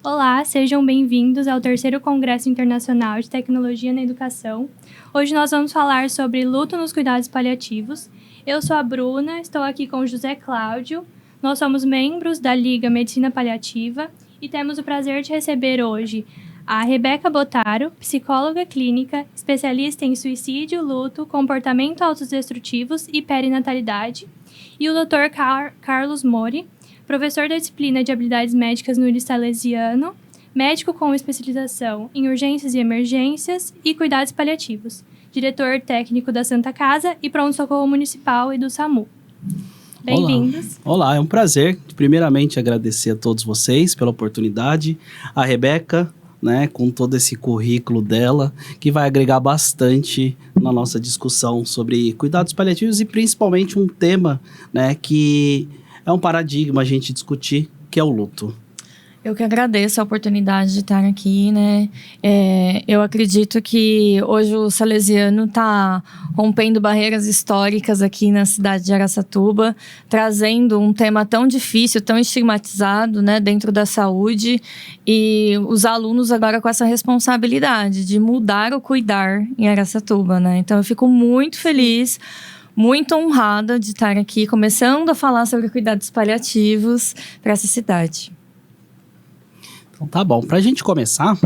Olá, sejam bem-vindos ao 3º Congresso Internacional de Tecnologia na Educação. Hoje nós vamos falar sobre luto nos cuidados paliativos. Eu sou a Bruna, estou aqui com o José Cláudio. Nós somos membros da Liga Medicina Paliativa e temos o prazer de receber hoje a Rebeca Botaro, psicóloga clínica, especialista em suicídio, luto, comportamento autodestrutivos e perinatalidade, e o Dr. Carlos Mori, professor da disciplina de habilidades médicas no Unis Salesiano, médico com especialização em urgências e emergências e cuidados paliativos, diretor técnico da Santa Casa e pronto-socorro municipal e do SAMU. Bem-vindos. Olá, é um prazer. Primeiramente, agradecer a todos vocês pela oportunidade. A Rebeca, né, com todo esse currículo dela, que vai agregar bastante na nossa discussão sobre cuidados paliativos e principalmente um tema, né, que é um paradigma a gente discutir, que é o luto. Eu que agradeço a oportunidade de estar aqui, né? Eu acredito que hoje o Salesiano está rompendo barreiras históricas aqui na cidade de Araçatuba, trazendo um tema tão difícil, tão estigmatizado, né, dentro da saúde, e os alunos agora com essa responsabilidade de mudar o cuidar em Araçatuba, né? Então eu fico muito feliz, muito honrada de estar aqui, começando a falar sobre cuidados paliativos para essa cidade. Então tá bom, para a gente começar,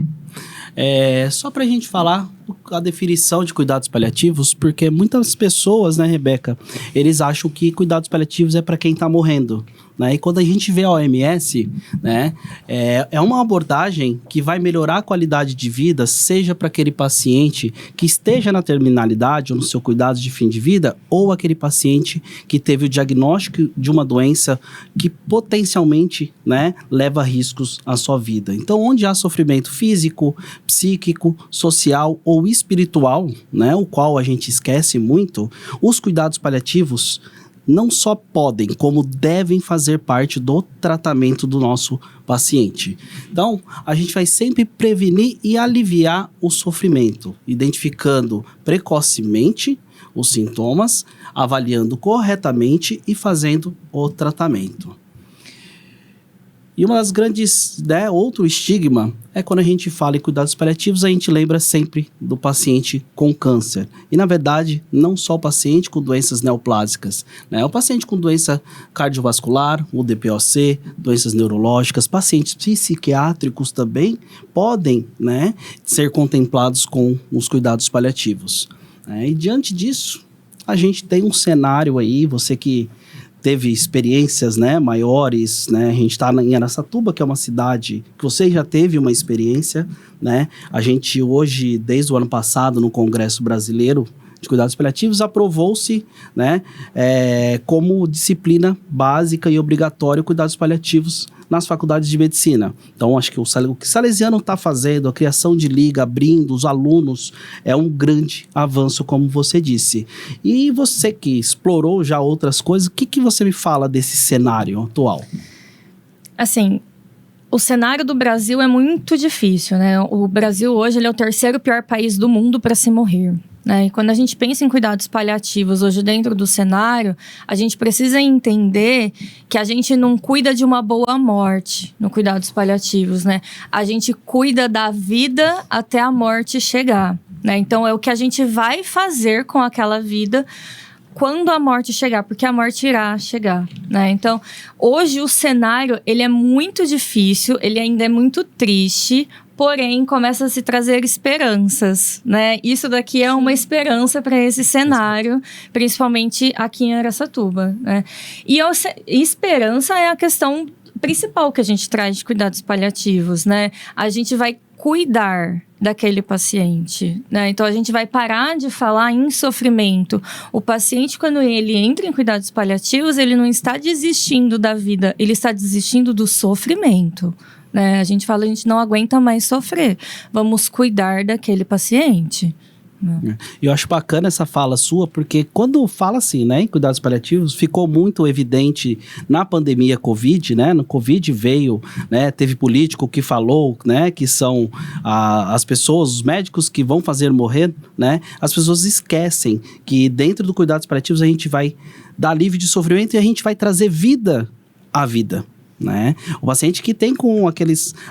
só para a gente falar a definição de cuidados paliativos, porque muitas pessoas, né, Rebeca, eles acham que cuidados paliativos é para quem está morrendo, né? E quando a gente vê a OMS, né, é uma abordagem que vai melhorar a qualidade de vida, seja para aquele paciente que esteja na terminalidade ou no seu cuidado de fim de vida, ou aquele paciente que teve o diagnóstico de uma doença que potencialmente, né, leva riscos à sua vida. Então, onde há sofrimento físico, psíquico, social ou espiritual, né, o qual a gente esquece muito, os cuidados paliativos não só podem, como devem fazer parte do tratamento do nosso paciente. Então, a gente vai sempre prevenir e aliviar o sofrimento, identificando precocemente os sintomas, avaliando corretamente e fazendo o tratamento. E uma das grandes, né, outro estigma é quando a gente fala em cuidados paliativos, a gente lembra sempre do paciente com câncer. E, na verdade, não só o paciente com doenças neoplásicas, né? O paciente com doença cardiovascular, o DPOC, doenças neurológicas, pacientes psiquiátricos também podem, né, ser contemplados com os cuidados paliativos. E, diante disso, a gente tem um cenário aí, você que teve experiências, né, maiores, né, a gente está em Araçatuba, que é uma cidade que você já teve uma experiência, né, a gente hoje, desde o ano passado, no Congresso Brasileiro de Cuidados Paliativos, aprovou-se, né, como disciplina básica e obrigatória cuidados paliativos nas faculdades de medicina. Então, acho que o que o Salesiano está fazendo, a criação de liga, abrindo os alunos, é um grande avanço, como você disse. E você que explorou já outras coisas, o que você me fala desse cenário atual? Assim, o cenário do Brasil é muito difícil, né? O Brasil hoje ele é o 3º pior país do mundo para se morrer, né? E quando a gente pensa em cuidados paliativos hoje dentro do cenário, a gente precisa entender que a gente não cuida de uma boa morte no cuidados paliativos, né? A gente cuida da vida até a morte chegar, né? Então é o que a gente vai fazer com aquela vida quando a morte chegar, porque a morte irá chegar, né? Então, hoje o cenário, ele é muito difícil, ele ainda é muito triste, porém, começa a se trazer esperanças, né? Isso daqui é uma esperança para esse cenário, principalmente aqui em Araçatuba, né? E esperança é a questão principal que a gente traz de cuidados paliativos, né? A gente vai cuidar daquele paciente, né? Então, a gente vai parar de falar em sofrimento. O paciente, quando ele entra em cuidados paliativos, ele não está desistindo da vida, ele está desistindo do sofrimento, né? A gente fala, a gente não aguenta mais sofrer. Vamos cuidar daquele paciente. Eu acho bacana essa fala sua, porque quando fala assim, né, em cuidados paliativos, ficou muito evidente na pandemia Covid, né, no Covid veio, né, teve político que falou, né, que são as pessoas, os médicos que vão fazer morrer, né, as pessoas esquecem que dentro do cuidados paliativos a gente vai dar alívio de sofrimento e a gente vai trazer vida à vida. né? O paciente que tem com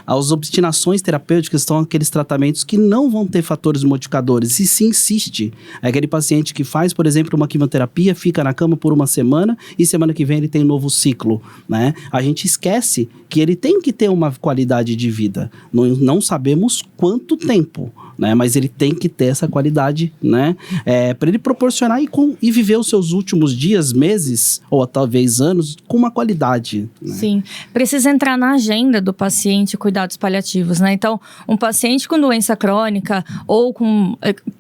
as obstinações terapêuticas, são aqueles tratamentos que não vão ter fatores modificadores, e se insiste. É aquele paciente que faz, por exemplo, uma quimioterapia, fica na cama por uma semana e semana que vem ele tem um novo ciclo, né? A gente esquece que ele tem que ter uma qualidade de vida. Não sabemos quanto tempo, né? Mas ele tem que ter essa qualidade, né? Para ele proporcionar e viver os seus últimos dias, meses ou talvez anos com uma qualidade, né? Sim. Precisa entrar na agenda do paciente cuidados paliativos, né? Então, um paciente com doença crônica ou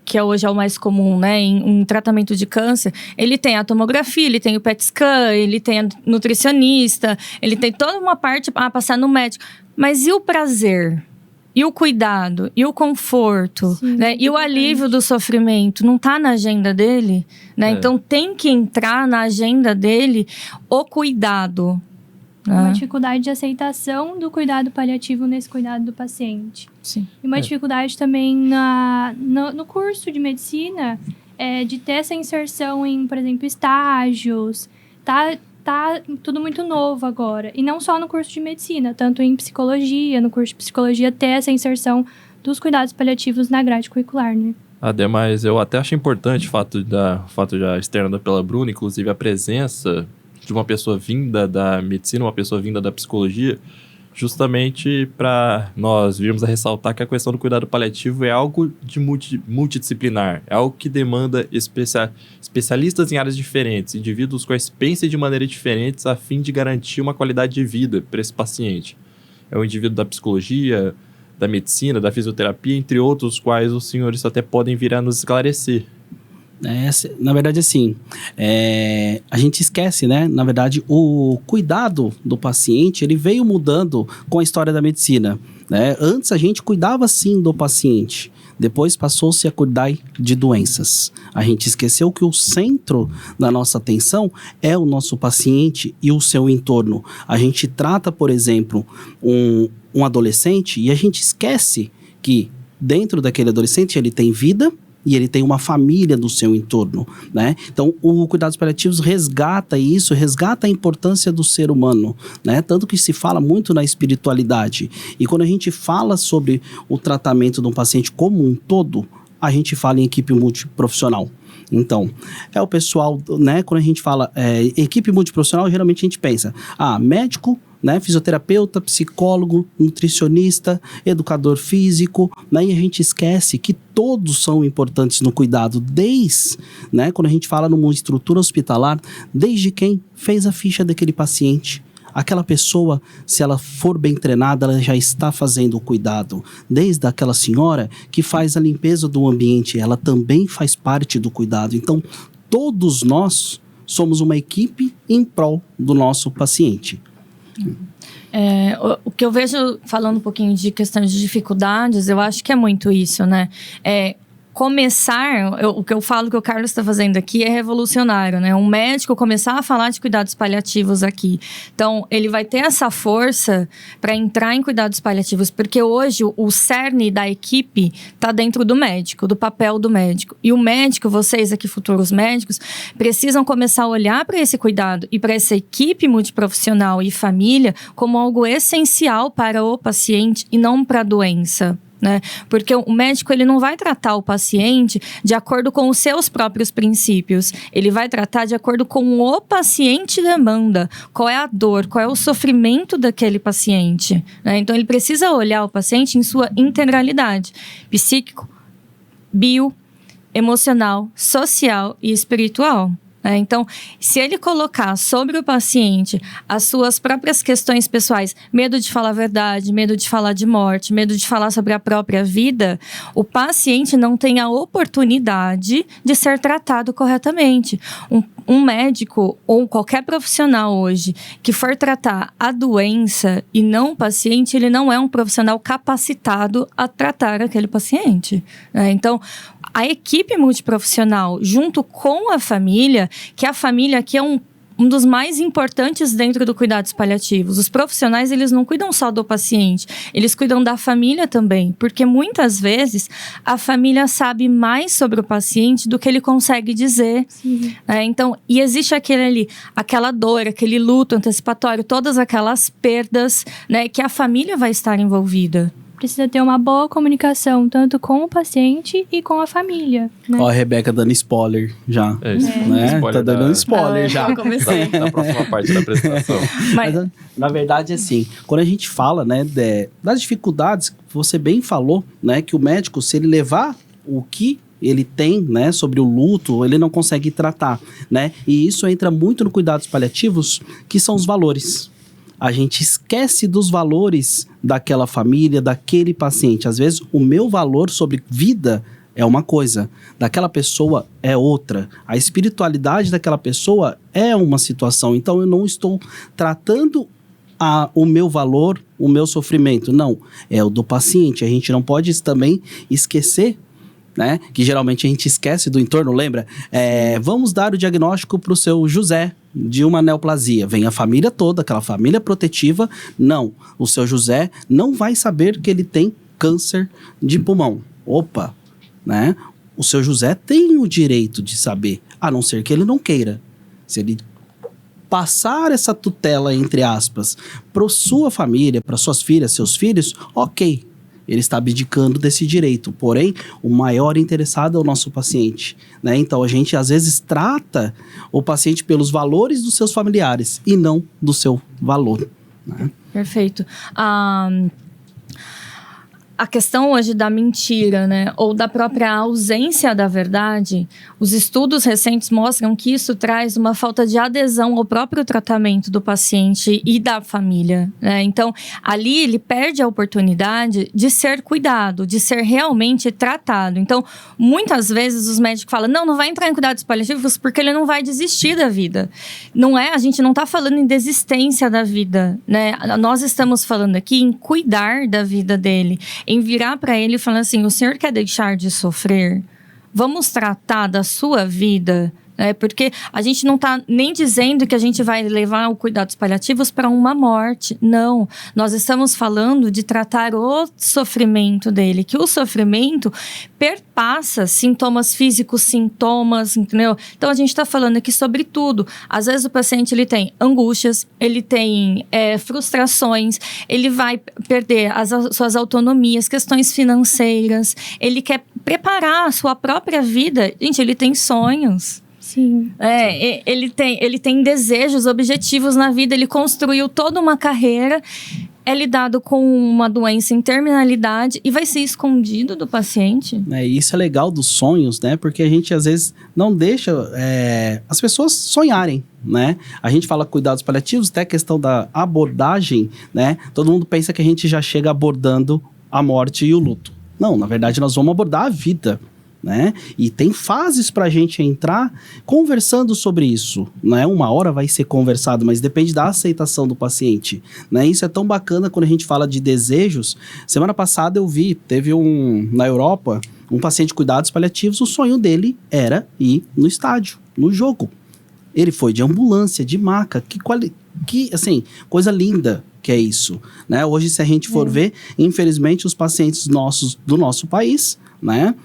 que hoje é o mais comum, né? Em um tratamento de câncer, ele tem a tomografia, ele tem o PET scan, ele tem a nutricionista, ele tem toda uma parte a passar no médico. Mas e o prazer? E o cuidado? E o conforto? Sim, né? E o alívio do sofrimento? Não está na agenda dele? Né? Então, tem que entrar na agenda dele o cuidado. Uma dificuldade de aceitação do cuidado paliativo nesse cuidado do paciente. Sim. E uma dificuldade também no curso de medicina, de ter essa inserção em, por exemplo, estágios. Tá tudo muito novo agora. E não só no curso de medicina, tanto em psicologia, no curso de psicologia, ter essa inserção dos cuidados paliativos na grade curricular, né? Ademais, eu até acho importante o fato já externado pela Bruna, inclusive a presença de uma pessoa vinda da medicina, uma pessoa vinda da psicologia, justamente para nós virmos a ressaltar que a questão do cuidado paliativo é algo de multidisciplinar, é algo que demanda especialistas em áreas diferentes, indivíduos que pensem de maneira diferentes a fim de garantir uma qualidade de vida para esse paciente. É o indivíduo da psicologia, da medicina, da fisioterapia, entre outros quais os senhores até podem vir a nos esclarecer. Na verdade, assim, a gente esquece, né? Na verdade, o cuidado do paciente, ele veio mudando com a história da medicina, né? Antes a gente cuidava, sim, do paciente. Depois passou-se a cuidar de doenças. A gente esqueceu que o centro da nossa atenção é o nosso paciente e o seu entorno. A gente trata, por exemplo, um adolescente e a gente esquece que dentro daquele adolescente ele tem vida e ele tem uma família do seu entorno, né? Então, o cuidados paliativos resgata isso, resgata a importância do ser humano, né? Tanto que se fala muito na espiritualidade. E quando a gente fala sobre o tratamento de um paciente como um todo, a gente fala em equipe multiprofissional. Então, o pessoal, né? Quando a gente fala equipe multiprofissional, geralmente a gente pensa, médico, né, fisioterapeuta, psicólogo, nutricionista, educador físico, né, e a gente esquece que todos são importantes no cuidado, né, quando a gente fala numa estrutura hospitalar, desde quem fez a ficha daquele paciente. Aquela pessoa, se ela for bem treinada, ela já está fazendo o cuidado. Desde aquela senhora que faz a limpeza do ambiente, ela também faz parte do cuidado. Então, todos nós somos uma equipe em prol do nosso paciente. O que eu vejo, falando um pouquinho de questão de dificuldades, eu acho que é muito isso, né? O que eu falo que o Carlos está fazendo aqui é revolucionário, né? Um médico começar a falar de cuidados paliativos aqui. Então, ele vai ter essa força para entrar em cuidados paliativos, porque hoje o cerne da equipe está dentro do médico, do papel do médico. E o médico, vocês aqui, futuros médicos, precisam começar a olhar para esse cuidado e para essa equipe multiprofissional e família como algo essencial para o paciente e não para a doença. Né? Porque o médico ele não vai tratar o paciente de acordo com os seus próprios princípios. Ele vai tratar de acordo com o paciente demanda. Qual é a dor, qual é o sofrimento daquele paciente. Né? Então, ele precisa olhar o paciente em sua integralidade. Psíquico, bio, emocional, social e espiritual. Então, se ele colocar sobre o paciente as suas próprias questões pessoais, medo de falar a verdade, medo de falar de morte, medo de falar sobre a própria vida, o paciente não tem a oportunidade de ser tratado corretamente. Um médico ou qualquer profissional hoje que for tratar a doença e não o paciente, ele não é um profissional capacitado a tratar aquele paciente. Então, a equipe multiprofissional, junto com a família, que a família aqui é um dos mais importantes dentro do cuidados paliativos. Os profissionais, eles não cuidam só do paciente, eles cuidam da família também, porque muitas vezes a família sabe mais sobre o paciente do que ele consegue dizer. Então, e existe aquela dor, aquele luto antecipatório, todas aquelas perdas, né, que a família vai estar envolvida. Precisa ter uma boa comunicação, tanto com o paciente e com a família, né? Ó, a Rebeca dando spoiler já. É isso. Né? Spoiler Tá dando spoiler já. Eu comecei. Da próxima parte da apresentação. Mas, na verdade, assim, quando a gente fala, né, das dificuldades, você bem falou, né, que o médico, se ele levar o que ele tem, né, sobre o luto, ele não consegue tratar, né? E isso entra muito no cuidados paliativos, que são os valores. A gente esquece dos valores daquela família, daquele paciente. Às vezes, o meu valor sobre vida é uma coisa, daquela pessoa é outra. A espiritualidade daquela pessoa é uma situação. Então, eu não estou tratando o meu valor, o meu sofrimento. Não, é o do paciente. A gente não pode também esquecer, né? Que geralmente a gente esquece do entorno, lembra? Vamos dar o diagnóstico para o seu José de uma neoplasia. Vem a família toda, aquela família protetiva. Não, o seu José não vai saber que ele tem câncer de pulmão. Opa, né? O seu José tem o direito de saber, a não ser que ele não queira. Se ele passar essa tutela, entre aspas, para sua família, para suas filhas, seus filhos, ok. Ele está abdicando desse direito. Porém, o maior interessado é o nosso paciente, né? Então, a gente, às vezes, trata o paciente pelos valores dos seus familiares e não do seu valor, né? Perfeito. A questão hoje da mentira, né, ou da própria ausência da verdade, os estudos recentes mostram que isso traz uma falta de adesão ao próprio tratamento do paciente e da família, né? Então, ali ele perde a oportunidade de ser cuidado, de ser realmente tratado. Então, muitas vezes os médicos falam, não vai entrar em cuidados paliativos porque ele não vai desistir da vida. A gente não está falando em desistência da vida, né? Nós estamos falando aqui em cuidar da vida dele, em virar para ele e falar assim, o senhor quer deixar de sofrer? Vamos tratar da sua vida, né? Porque a gente não está nem dizendo que a gente vai levar os cuidados paliativos para uma morte. Não, nós estamos falando de tratar o sofrimento dele, que o sofrimento perpassa sintomas físicos, sintomas, entendeu? Então, a gente está falando aqui sobre tudo. Às vezes, o paciente, ele tem angústias, ele tem frustrações, ele vai perder as suas autonomias, questões financeiras, ele quer preparar a sua própria vida. Gente, ele tem sonhos. Sim. Ele tem desejos, objetivos na vida, ele construiu toda uma carreira, é lidado com uma doença em terminalidade e vai ser escondido do paciente. Isso é legal dos sonhos, né? Porque a gente, às vezes, não deixa as pessoas sonharem, né? A gente fala cuidados paliativos, até a questão da abordagem, né? Todo mundo pensa que a gente já chega abordando a morte e o luto. Não, na verdade, nós vamos abordar a vida, né? E tem fases para a gente entrar conversando sobre isso, né? Uma hora vai ser conversado, mas depende da aceitação do paciente, né? Isso é tão bacana quando a gente fala de desejos. Semana passada eu vi, teve na Europa, um paciente de cuidados paliativos, o sonho dele era ir no estádio, no jogo. Ele foi de ambulância, de maca, que assim, coisa linda que é isso, né? Hoje, se a gente for ver, infelizmente, os pacientes do nosso país, né?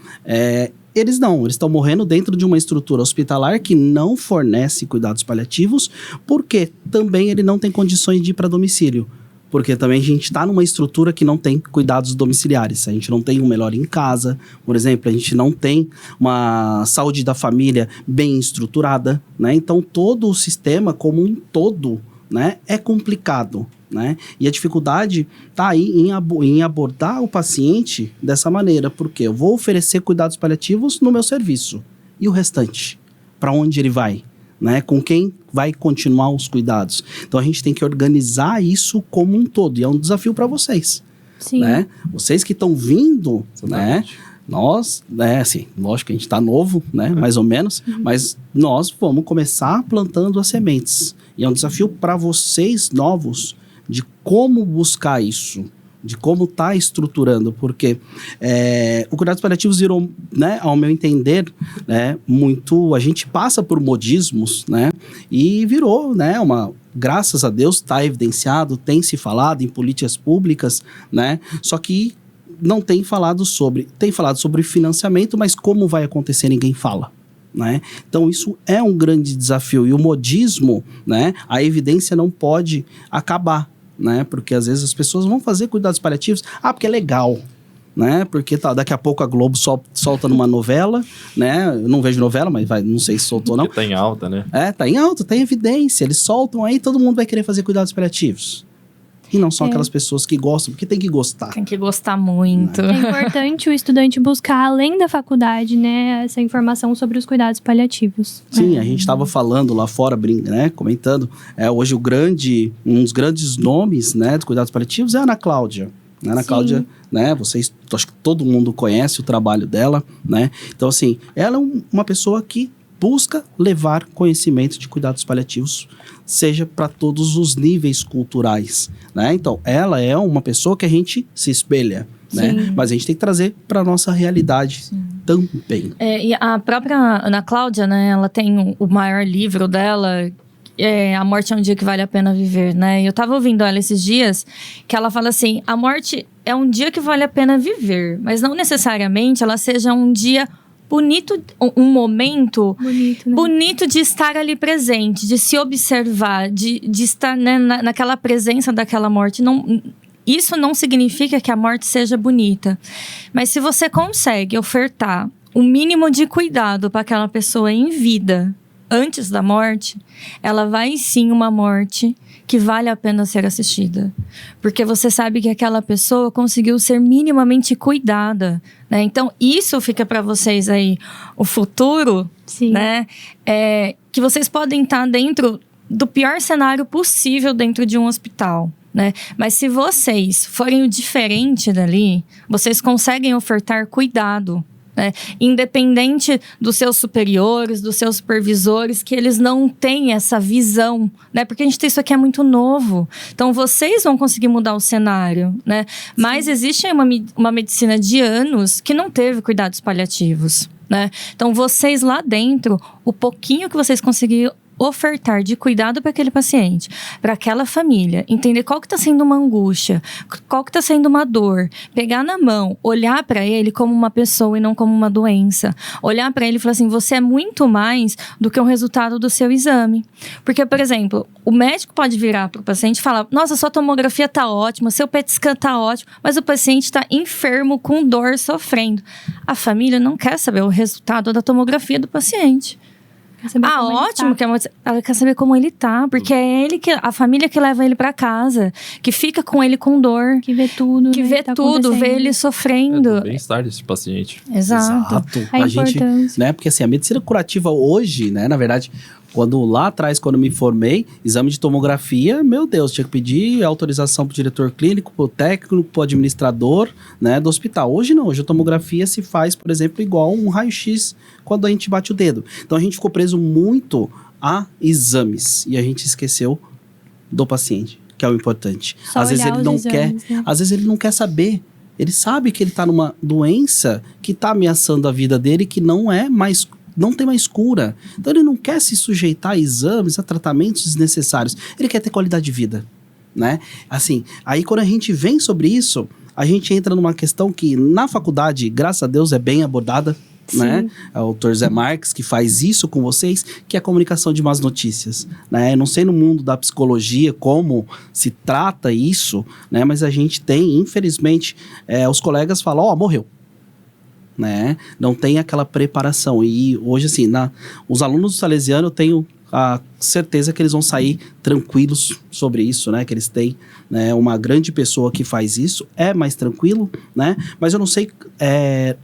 Eles estão morrendo dentro de uma estrutura hospitalar que não fornece cuidados paliativos, porque também ele não tem condições de ir para domicílio. Porque também a gente está numa estrutura que não tem cuidados domiciliares. A gente não tem um melhor em casa, por exemplo, a gente não tem uma saúde da família bem estruturada, né? Então, todo o sistema como um todo, né, é complicado, né? E a dificuldade está aí em abordar o paciente dessa maneira, porque eu vou oferecer cuidados paliativos no meu serviço. E o restante? Para onde ele vai? Né? Com quem vai continuar os cuidados? Então, a gente tem que organizar isso como um todo. E é um desafio para vocês. Sim. Né? Vocês que estão vindo, né? Nós, né, assim, lógico que a gente está novo, né, mais ou menos, mas nós vamos começar plantando as sementes. E é um desafio para vocês novos de como buscar isso, de como está estruturando, porque o cuidados paliativos virou, né, ao meu entender, né, muito, a gente passa por modismos, né, e virou, né, graças a Deus está evidenciado, tem se falado em políticas públicas, né, só que não tem falado sobre financiamento, mas como vai acontecer ninguém fala. Né? Então isso é um grande desafio, e o modismo, né, a evidência não pode acabar, né, porque às vezes as pessoas vão fazer cuidados paliativos, porque é legal, né, porque daqui a pouco a Globo solta numa novela, né, eu não vejo novela, mas não sei se soltou não. Tá em alta, né? Tá em alta, tem evidência, eles soltam aí, todo mundo vai querer fazer cuidados paliativos. E não são aquelas pessoas que gostam, porque tem que gostar. Tem que gostar muito. É importante o estudante buscar, além da faculdade, né, essa informação sobre os cuidados paliativos. Sim, a gente estava falando lá fora, né, comentando, hoje um dos grandes nomes, né, dos cuidados paliativos é a Ana Cláudia. Ana Cláudia, né, acho que todo mundo conhece o trabalho dela, né, então assim, ela é uma pessoa que busca levar conhecimento de cuidados paliativos, seja para todos os níveis culturais, né? Então, ela é uma pessoa que a gente se espelha, né? Mas a gente tem que trazer para a nossa realidade também. E a própria Ana Cláudia, né? Ela tem o maior livro dela, A Morte é um Dia que Vale a Pena Viver, né? E eu tava ouvindo ela esses dias, que ela fala assim, a morte é um dia que vale a pena viver, mas não necessariamente ela seja um dia bonito, um momento bonito de estar ali presente, de se observar, de estar, né, naquela presença daquela morte. Isso não significa que a morte seja bonita, mas se você consegue ofertar um mínimo de cuidado para aquela pessoa em vida, antes da morte, ela vai sim uma morte que vale a pena ser assistida. Porque você sabe que aquela pessoa conseguiu ser minimamente cuidada, né? Então, isso fica para vocês aí, o futuro, né? Que vocês podem estar dentro do pior cenário possível dentro de um hospital, né? Mas se vocês forem o diferente dali, vocês conseguem ofertar cuidado, né? Independente dos seus superiores, dos seus supervisores, que eles não têm essa visão, né? Porque isso aqui é muito novo. Então, vocês vão conseguir mudar o cenário, né? Mas existe uma medicina de anos que não teve cuidados paliativos, né? Então, vocês lá dentro, o pouquinho que vocês conseguiram ofertar de cuidado para aquele paciente, para aquela família, entender qual que está sendo uma angústia, qual que está sendo uma dor, pegar na mão, olhar para ele como uma pessoa e não como uma doença, olhar para ele e falar assim, você é muito mais do que o resultado do seu exame. Porque, por exemplo, o médico pode virar para o paciente e falar, nossa, sua tomografia está ótima, seu PET scan está ótimo, mas o paciente está enfermo, com dor, sofrendo. A família não quer saber o resultado da tomografia do paciente. Ótimo, ela quer saber como ele tá, porque é a família que leva ele pra casa, que fica com ele com dor, que vê tudo, que vê tudo, vê ele sofrendo. É o bem-estar desse paciente. Exato. A gente, né, porque assim, a medicina curativa hoje, né, na verdade, lá atrás, quando me formei, exame de tomografia, meu Deus, tinha que pedir autorização pro diretor clínico, pro técnico, pro administrador, né, do hospital. Hoje não, hoje a tomografia se faz, por exemplo, igual um raio-x quando a gente bate o dedo. Então a gente ficou preso muito a exames e a gente esqueceu do paciente, que é o importante. Às vezes ele não quer, né? Às vezes ele não quer saber. Ele sabe que ele tá numa doença que tá ameaçando a vida dele, que não tem mais cura. Então ele não quer se sujeitar a exames, a tratamentos desnecessários. Ele quer ter qualidade de vida, né? Assim, aí quando a gente vem sobre isso, a gente entra numa questão que na faculdade, graças a Deus, é bem abordada, né? É o Dr. Zé Marques que faz isso com vocês, que é a comunicação de más notícias, né? Eu não sei no mundo da psicologia como se trata isso, né? Mas a gente tem, infelizmente, os colegas falam, morreu. Né? Não tem aquela preparação. E hoje, assim, os alunos do Salesiano, eu tenho a certeza que eles vão sair tranquilos sobre isso, né? Que eles têm, né, uma grande pessoa que faz isso, é mais tranquilo, né? Mas eu não sei,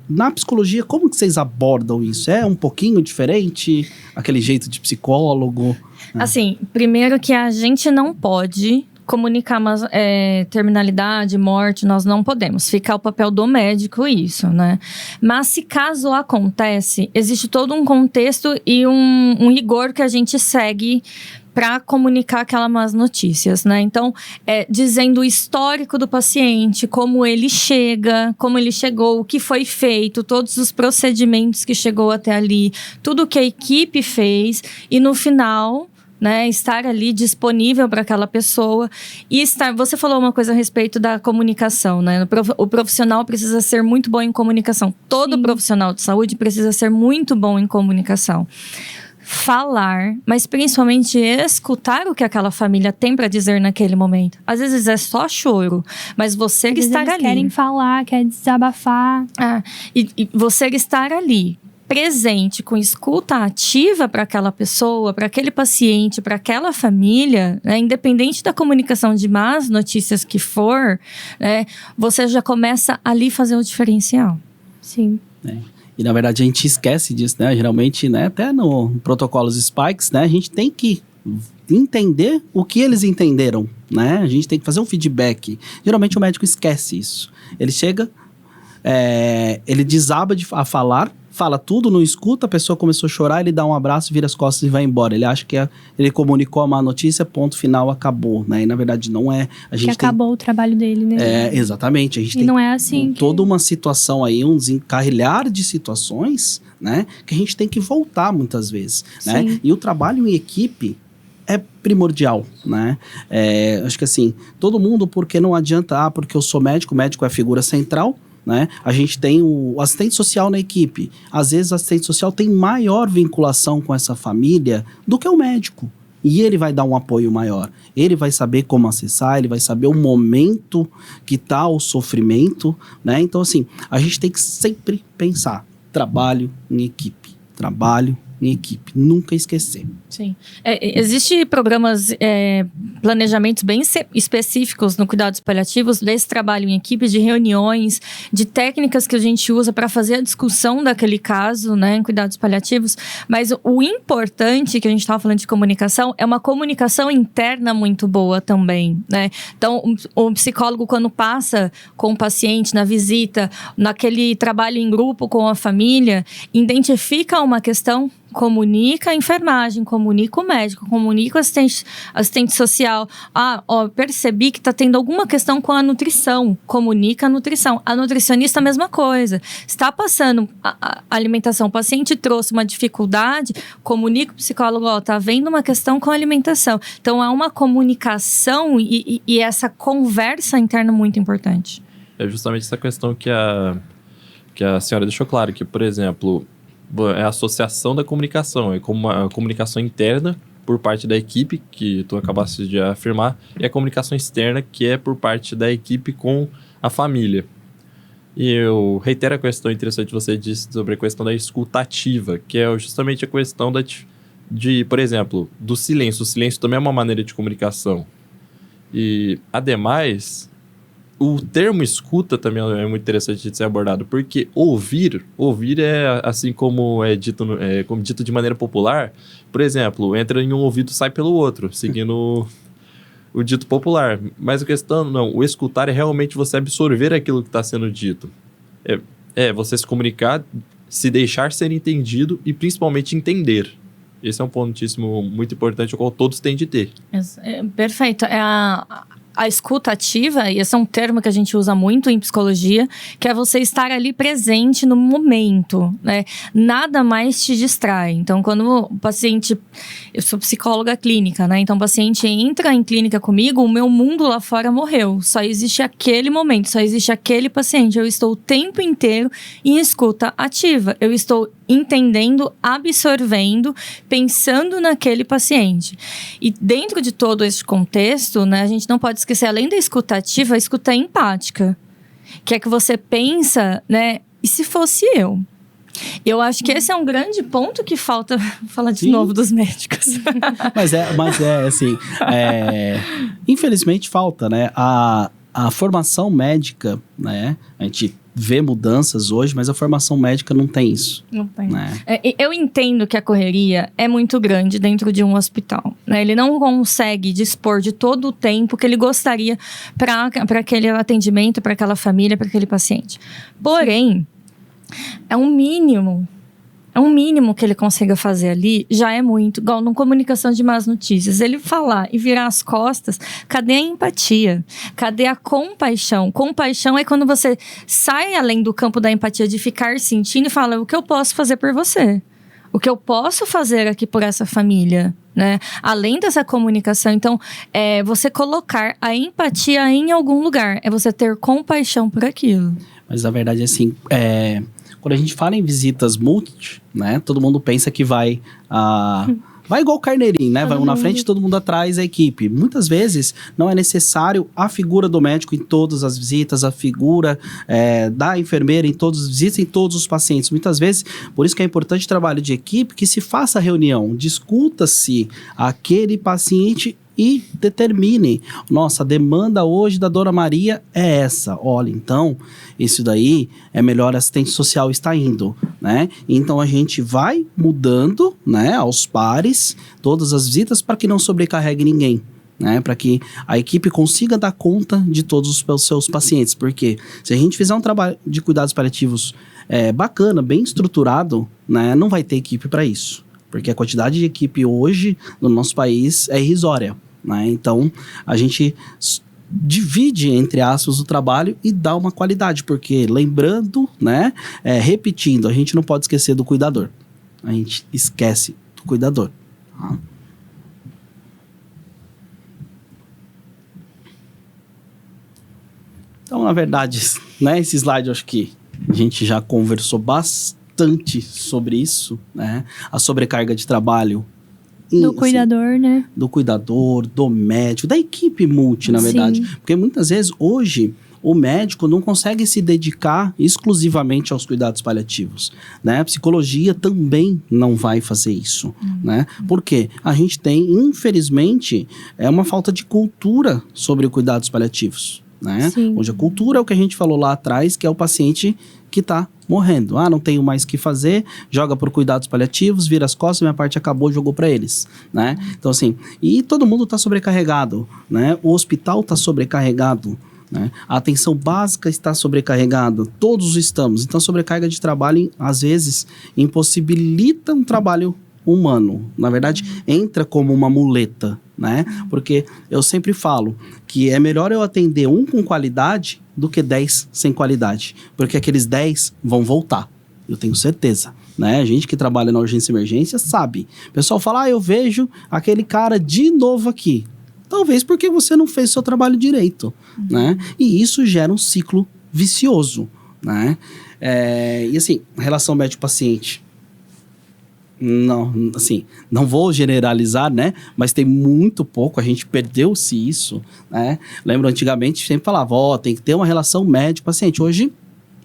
na psicologia, como que vocês abordam isso? É um pouquinho diferente? Aquele jeito de psicólogo? Né? Assim, primeiro que a gente não pode comunicar terminalidade, morte, nós não podemos. Fica o papel do médico isso, né? Mas se caso acontece, existe todo um contexto e um rigor que a gente segue para comunicar aquelas más notícias, né? Então, dizendo o histórico do paciente, como ele chega, como ele chegou, o que foi feito, todos os procedimentos que chegou até ali, tudo que a equipe fez e no final, né, estar ali disponível para aquela pessoa e estar. Você falou uma coisa a respeito da comunicação, né? O profissional precisa ser muito bom em comunicação. Todo Sim. profissional de saúde precisa ser muito bom em comunicação. Falar, mas principalmente escutar o que aquela família tem para dizer naquele momento. Às vezes é só choro, mas você estar Eles ali. querem falar, querem desabafar. E você estar ali, presente, com escuta ativa para aquela pessoa, para aquele paciente, para aquela família, né, independente da comunicação de más notícias que for, né, você já começa ali fazer o diferencial. Sim. E na verdade a gente esquece disso, né? Geralmente, né, até no protocolos Spikes, né, a gente tem que entender o que eles entenderam, né? A gente tem que fazer um feedback. Geralmente o médico esquece isso. Ele chega, ele desaba a falar, fala tudo, não escuta, a pessoa começou a chorar, ele dá um abraço, vira as costas e vai embora. Ele acha que ele comunicou a má notícia, ponto final, acabou, né? E na verdade não é. A gente acabou o trabalho dele, né? Exatamente. A gente E tem não é assim. toda uma situação aí, um desencarrilhar de situações, né? Que a gente tem que voltar muitas vezes, né? Sim. E o trabalho em equipe é primordial, né? Acho que assim, todo mundo, porque não adianta, porque eu sou médico, o médico é a figura central, né? A gente tem o assistente social na equipe. Às vezes o assistente social tem maior vinculação com essa família do que o médico. E ele vai dar um apoio maior. Ele vai saber como acessar, ele vai saber o momento que está o sofrimento, né? Então, assim, a gente tem que sempre pensar, trabalho em equipe, nunca esquecer. Sim. Existem programas, planejamentos bem específicos no cuidados paliativos, desse trabalho em equipe, de reuniões, de técnicas que a gente usa para fazer a discussão daquele caso, né, em cuidados paliativos. Mas o importante, que a gente estava falando de comunicação, é uma comunicação interna muito boa também, né? Então, o psicólogo, quando passa com o paciente na visita, naquele trabalho em grupo com a família, identifica uma questão, comunica a enfermagem, comunica o médico, comunica o assistente social. Percebi que está tendo alguma questão com a nutrição. Comunica a nutrição. A nutricionista, a mesma coisa. Está passando a alimentação. O paciente trouxe uma dificuldade, comunica o psicólogo, está havendo uma questão com a alimentação. Então, há uma comunicação e essa conversa interna muito importante. É justamente essa questão que a senhora deixou claro, que, por exemplo, é a associação da comunicação, é como uma comunicação interna por parte da equipe, que tu acabaste de afirmar, e a comunicação externa, que é por parte da equipe com a família. E eu reitero a questão interessante que você disse sobre a questão da escuta ativa, que é justamente a questão por exemplo, do silêncio. O silêncio também é uma maneira de comunicação. E, ademais, o termo escuta também é muito interessante de ser abordado, porque ouvir é assim como é dito, como dito de maneira popular. Por exemplo, entra em um ouvido, sai pelo outro, seguindo o dito popular. Mas a questão, não, o escutar é realmente você absorver aquilo que está sendo dito. É você se comunicar, se deixar ser entendido e principalmente entender. Esse é um pontíssimo muito importante, o qual todos têm de ter. Perfeito. A escuta ativa, e esse é um termo que a gente usa muito em psicologia, que é você estar ali presente no momento, né? Nada mais te distrai. Então, quando o paciente... Eu sou psicóloga clínica, né? Então, o paciente entra em clínica comigo, o meu mundo lá fora morreu. Só existe aquele momento, só existe aquele paciente. Eu estou o tempo inteiro em escuta ativa. Eu estou entendendo, absorvendo, pensando naquele paciente. E dentro de todo esse contexto, né, a gente não pode esquecer, além da escuta ativa, a escuta empática, que é que você pensa, né, e se fosse eu? Eu acho que esse é um grande ponto que falta falar de novo dos médicos. Mas assim, infelizmente falta, né, a formação médica, né, a gente vê mudanças hoje, mas a formação médica não tem isso. Não tem. Né? Eu entendo que a correria é muito grande dentro de um hospital, né? Ele não consegue dispor de todo o tempo que ele gostaria para aquele atendimento, para aquela família, para aquele paciente. Porém, é um mínimo É um mínimo que ele consiga fazer ali, já é muito. Igual numa comunicação de más notícias. Ele falar e virar as costas, cadê a empatia? Cadê a compaixão? Compaixão é quando você sai além do campo da empatia, de ficar sentindo e fala, o que eu posso fazer por você? O que eu posso fazer aqui por essa família? Né? Além dessa comunicação, então, é você colocar a empatia em algum lugar. É você ter compaixão por aquilo. Mas na verdade, assim, quando a gente fala em visitas multi, né? Todo mundo pensa que vai igual carneirinho, né? Vai um na frente e todo mundo atrás, a equipe. Muitas vezes não é necessário a figura do médico em todas as visitas, a figura da enfermeira em todas as visitas, em todos os pacientes. Muitas vezes, por isso que é importante o trabalho de equipe, que se faça a reunião, discuta-se aquele paciente e determine, nossa, a demanda hoje da Dona Maria é essa. Olha, então, isso daí é melhor a assistente social estar indo, né? Então, a gente vai mudando, né, aos pares, todas as visitas para que não sobrecarregue ninguém, né? Para que a equipe consiga dar conta de todos os seus pacientes. Porque se a gente fizer um trabalho de cuidados paliativos bacana, bem estruturado, né, não vai ter equipe para isso. Porque a quantidade de equipe hoje no nosso país é irrisória. Né? Então, a gente divide, entre aspas, o trabalho e dá uma qualidade, porque lembrando, né, repetindo, a gente não pode esquecer do cuidador. A gente esquece do cuidador. Tá? Então, na verdade, né, esse slide, eu acho que a gente já conversou bastante sobre isso, né? A sobrecarga de trabalho. Do cuidador, né? Do cuidador, do médico, da equipe multi, na verdade. Sim. Porque muitas vezes, hoje, o médico não consegue se dedicar exclusivamente aos cuidados paliativos, né? A psicologia também não vai fazer isso, né? Por quê? A gente tem, infelizmente, uma falta de cultura sobre cuidados paliativos, né? Sim. Hoje a cultura é o que a gente falou lá atrás, que é o paciente que está morrendo. Ah, não tenho mais o que fazer, joga por cuidados paliativos, vira as costas, minha parte acabou, jogou para eles, né? Então, assim, e todo mundo está sobrecarregado, né? O hospital está sobrecarregado, né? A atenção básica está sobrecarregada, todos estamos. Então, a sobrecarga de trabalho, às vezes, impossibilita um trabalho humano. Na verdade, entra como uma muleta, né? Porque eu sempre falo que é melhor eu atender um com qualidade do que 10 sem qualidade. Porque aqueles 10 vão voltar. Eu tenho certeza, né? A gente que trabalha na urgência e emergência sabe. O pessoal fala, eu vejo aquele cara de novo aqui. Talvez porque você não fez o seu trabalho direito, né? E isso gera um ciclo vicioso, né? E assim, relação médico-paciente. Não, assim, não vou generalizar, né? Mas tem muito pouco, a gente perdeu-se isso, né? Lembro, antigamente sempre falava, tem que ter uma relação médico-paciente. Hoje,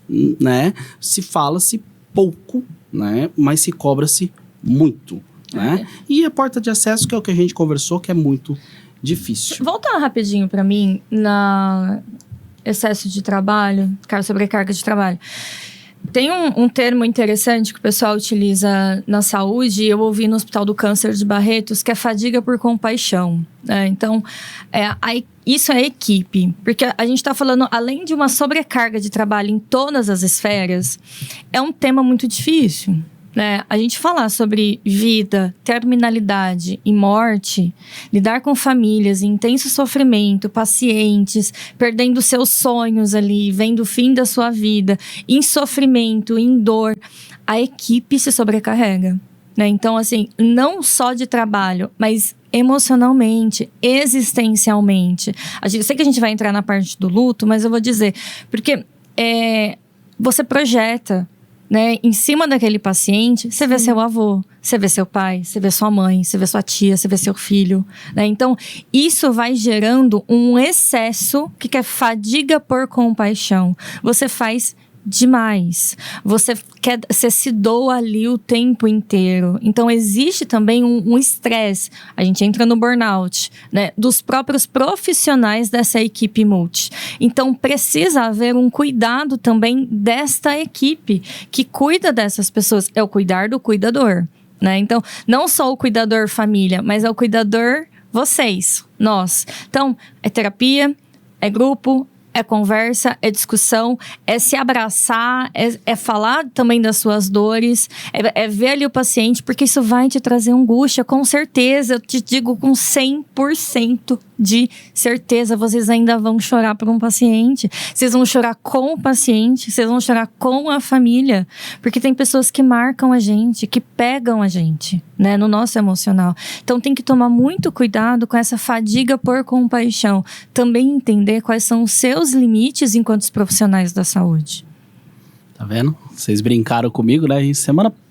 né, se fala-se pouco, né? Mas se cobra-se muito, né? E a porta de acesso, que é o que a gente conversou, que é muito difícil. Volta rapidinho para mim na excesso de trabalho, sobrecarga de trabalho. Tem um termo interessante que o pessoal utiliza na saúde, eu ouvi no Hospital do Câncer de Barretos, que é fadiga por compaixão, né? Então, isso é equipe, porque a gente está falando, além de uma sobrecarga de trabalho em todas as esferas, é um tema muito difícil, né? A gente falar sobre vida, terminalidade e morte, lidar com famílias em intenso sofrimento, pacientes, perdendo seus sonhos ali, vendo o fim da sua vida, em sofrimento, em dor, a equipe se sobrecarrega, né? Então, assim, não só de trabalho, mas emocionalmente, existencialmente. Eu sei que a gente vai entrar na parte do luto, mas eu vou dizer, porque você projeta, né, em cima daquele paciente, você vê seu avô, você vê seu pai, você vê sua mãe, você vê sua tia, você vê seu filho, né? Então, isso vai gerando um excesso que é fadiga por compaixão. Você faz demais. Você se doa ali o tempo inteiro. Então, existe também um estresse. A gente entra no burnout, né? Dos próprios profissionais dessa equipe multi. Então, precisa haver um cuidado também desta equipe que cuida dessas pessoas. É o cuidar do cuidador, né? Então, não só o cuidador família, mas é o cuidador vocês, nós. Então, é terapia, é grupo, é conversa, é discussão, é se abraçar, é falar também das suas dores, é ver ali o paciente, porque isso vai te trazer angústia, com certeza. Eu te digo com 100% de certeza, vocês ainda vão chorar por um paciente. Vocês vão chorar com o paciente, vocês vão chorar com a família, porque tem pessoas que marcam a gente, que pegam a gente, né, no nosso emocional. Então tem que tomar muito cuidado com essa fadiga por compaixão. Também entender quais são os seus limites enquanto profissionais da saúde. Tá vendo? Vocês brincaram comigo, né?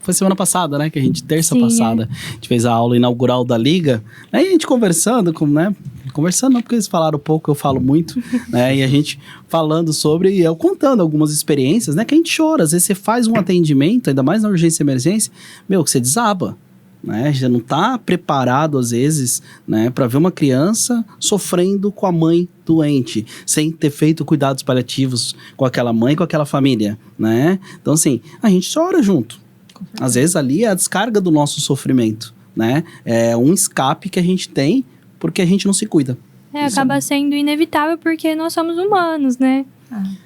Foi semana passada, né? Que a gente, terça passada, a gente fez a aula inaugural da Liga. Aí a gente conversando, né? Conversando não, porque eles falaram pouco, eu falo muito, né? E a gente falando sobre, e eu contando algumas experiências, né? Que a gente chora. Às vezes você faz um atendimento, ainda mais na urgência e emergência, que você desaba. Né, já não está preparado às vezes, né, para ver uma criança sofrendo com a mãe doente, sem ter feito cuidados paliativos com aquela mãe, com aquela família, né? Então assim, a gente chora junto. Às vezes ali é a descarga do nosso sofrimento, né? É um escape que a gente tem porque a gente não se cuida. Acaba sendo inevitável porque nós somos humanos, né?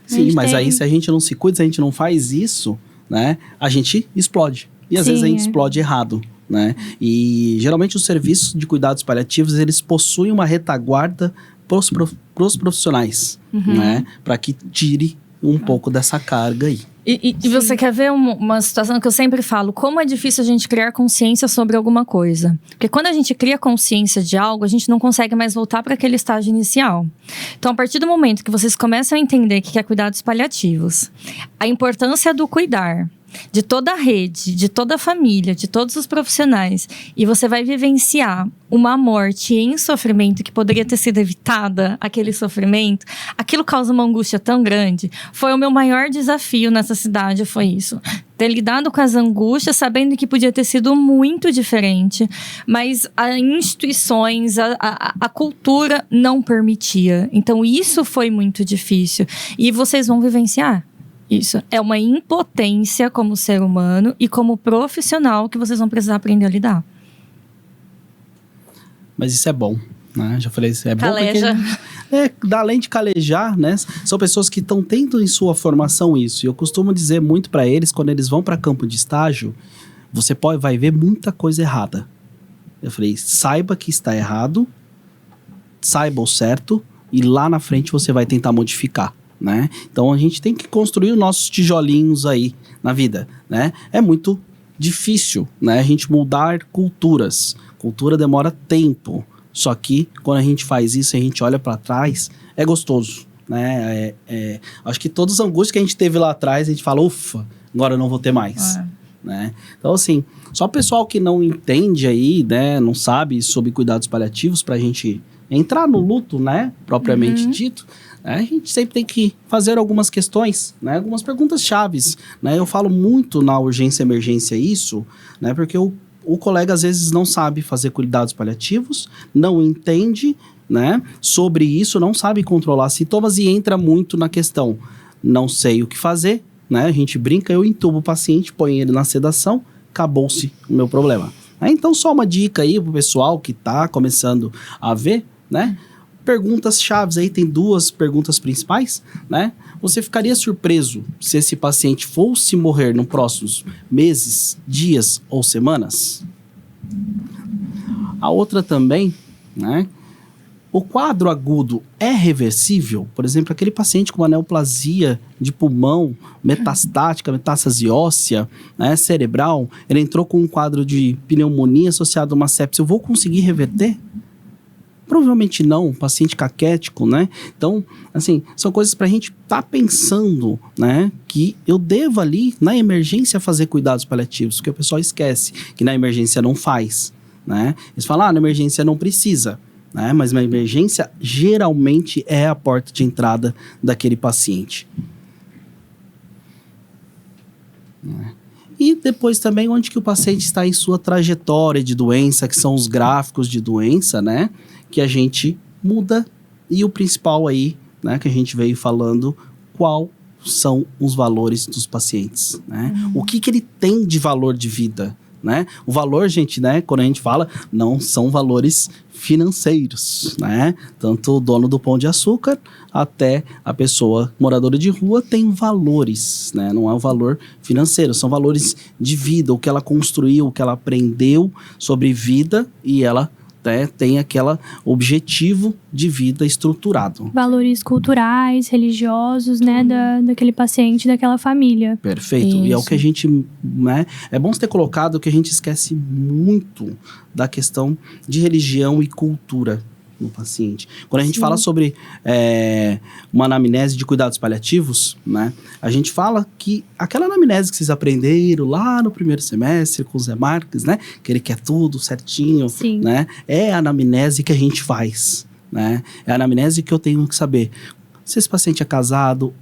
Sim, mas aí se a gente não se cuida, se a gente não faz isso, né, a gente explode. E às vezes a gente explode errado. Né? E geralmente os serviços de cuidados paliativos eles possuem uma retaguarda pros profissionais, né? Para que tire um pouco dessa carga aí. E você quer ver uma situação que eu sempre falo, como é difícil a gente criar consciência sobre alguma coisa. Porque quando a gente cria consciência de algo, a gente não consegue mais voltar para aquele estágio inicial. Então, a partir do momento que vocês começam a entender o que é cuidados paliativos, a importância do cuidar, de toda a rede, de toda a família, de todos os profissionais, e você vai vivenciar uma morte em sofrimento que poderia ter sido evitada, aquele sofrimento, aquilo causa uma angústia tão grande. Foi o meu maior desafio nessa cidade, foi isso. Ter lidado com as angústias, sabendo que podia ter sido muito diferente, mas as instituições, a cultura não permitia. Então isso foi muito difícil. E vocês vão vivenciar. Isso é uma impotência como ser humano e como profissional que vocês vão precisar aprender a lidar. Mas isso é bom, né? Já falei, isso é Caleja. bom porque além de calejar, né? São pessoas que estão tendo em sua formação isso. E eu costumo dizer muito para eles, quando eles vão para campo de estágio, você vai ver muita coisa errada. Eu falei, saiba que está errado, saiba o certo e lá na frente você vai tentar modificar. Né? Então a gente tem que construir os nossos tijolinhos aí na vida, né? É muito difícil, né? A gente mudar culturas. Cultura demora tempo. Só que quando a gente faz isso, a gente olha para trás, é gostoso, né? Acho que todas as angústias que a gente teve lá atrás, a gente fala, ufa, agora eu não vou ter mais. Né? Então assim, só o pessoal que não entende aí, né? Não sabe sobre cuidados paliativos, pra gente entrar no luto, né? Propriamente dito. A gente sempre tem que fazer algumas questões, né? Algumas perguntas chaves, né? Eu falo muito na urgência e emergência isso, né? Porque o colega às vezes não sabe fazer cuidados paliativos, não entende, né? Sobre isso, não sabe controlar sintomas e entra muito na questão. Não sei o que fazer, né? A gente brinca, eu entubo o paciente, ponho ele na sedação, acabou-se o meu problema. Então só uma dica aí pro pessoal que tá começando a ver, né? Perguntas chaves aí, tem 2 perguntas principais, né? Você ficaria surpreso se esse paciente fosse morrer nos próximos meses, dias ou semanas? A outra também, né? O quadro agudo é reversível? Por exemplo, aquele paciente com uma neoplasia de pulmão, metastática, metástase óssea, né, cerebral, ele entrou com um quadro de pneumonia associado a uma sepse, eu vou conseguir reverter? Provavelmente não, paciente caquético, né? Então, assim, são coisas pra gente tá pensando, né? Que eu devo ali, na emergência, fazer cuidados paliativos, porque o pessoal esquece que na emergência não faz, né? Eles falam, na emergência não precisa, né? Mas na emergência, geralmente, é a porta de entrada daquele paciente. E depois também onde que o paciente está em sua trajetória de doença, que são os gráficos de doença, né? Que a gente muda. E o principal aí, né? Que a gente veio falando, qual são os valores dos pacientes, né? O que ele tem de valor de vida, né? O valor, gente, né? Quando a gente fala, não são valores financeiros, né? Tanto o dono do Pão de Açúcar até a pessoa moradora de rua tem valores, né? Não é um valor financeiro, são valores de vida, o que ela construiu, o que ela aprendeu sobre vida e ela tem aquele objetivo de vida estruturado. Valores culturais, religiosos, né, daquele paciente, daquela família. Perfeito. Isso. E é o que a gente, né, é bom você ter colocado que a gente esquece muito da questão de religião e cultura no paciente. Quando a gente fala sobre uma anamnese de cuidados paliativos, né, a gente fala que aquela anamnese que vocês aprenderam lá no primeiro semestre com o Zé Marques, né, que ele quer tudo certinho, Sim. né, é a anamnese que a gente faz, né, é a anamnese que eu tenho que saber se esse paciente é casado,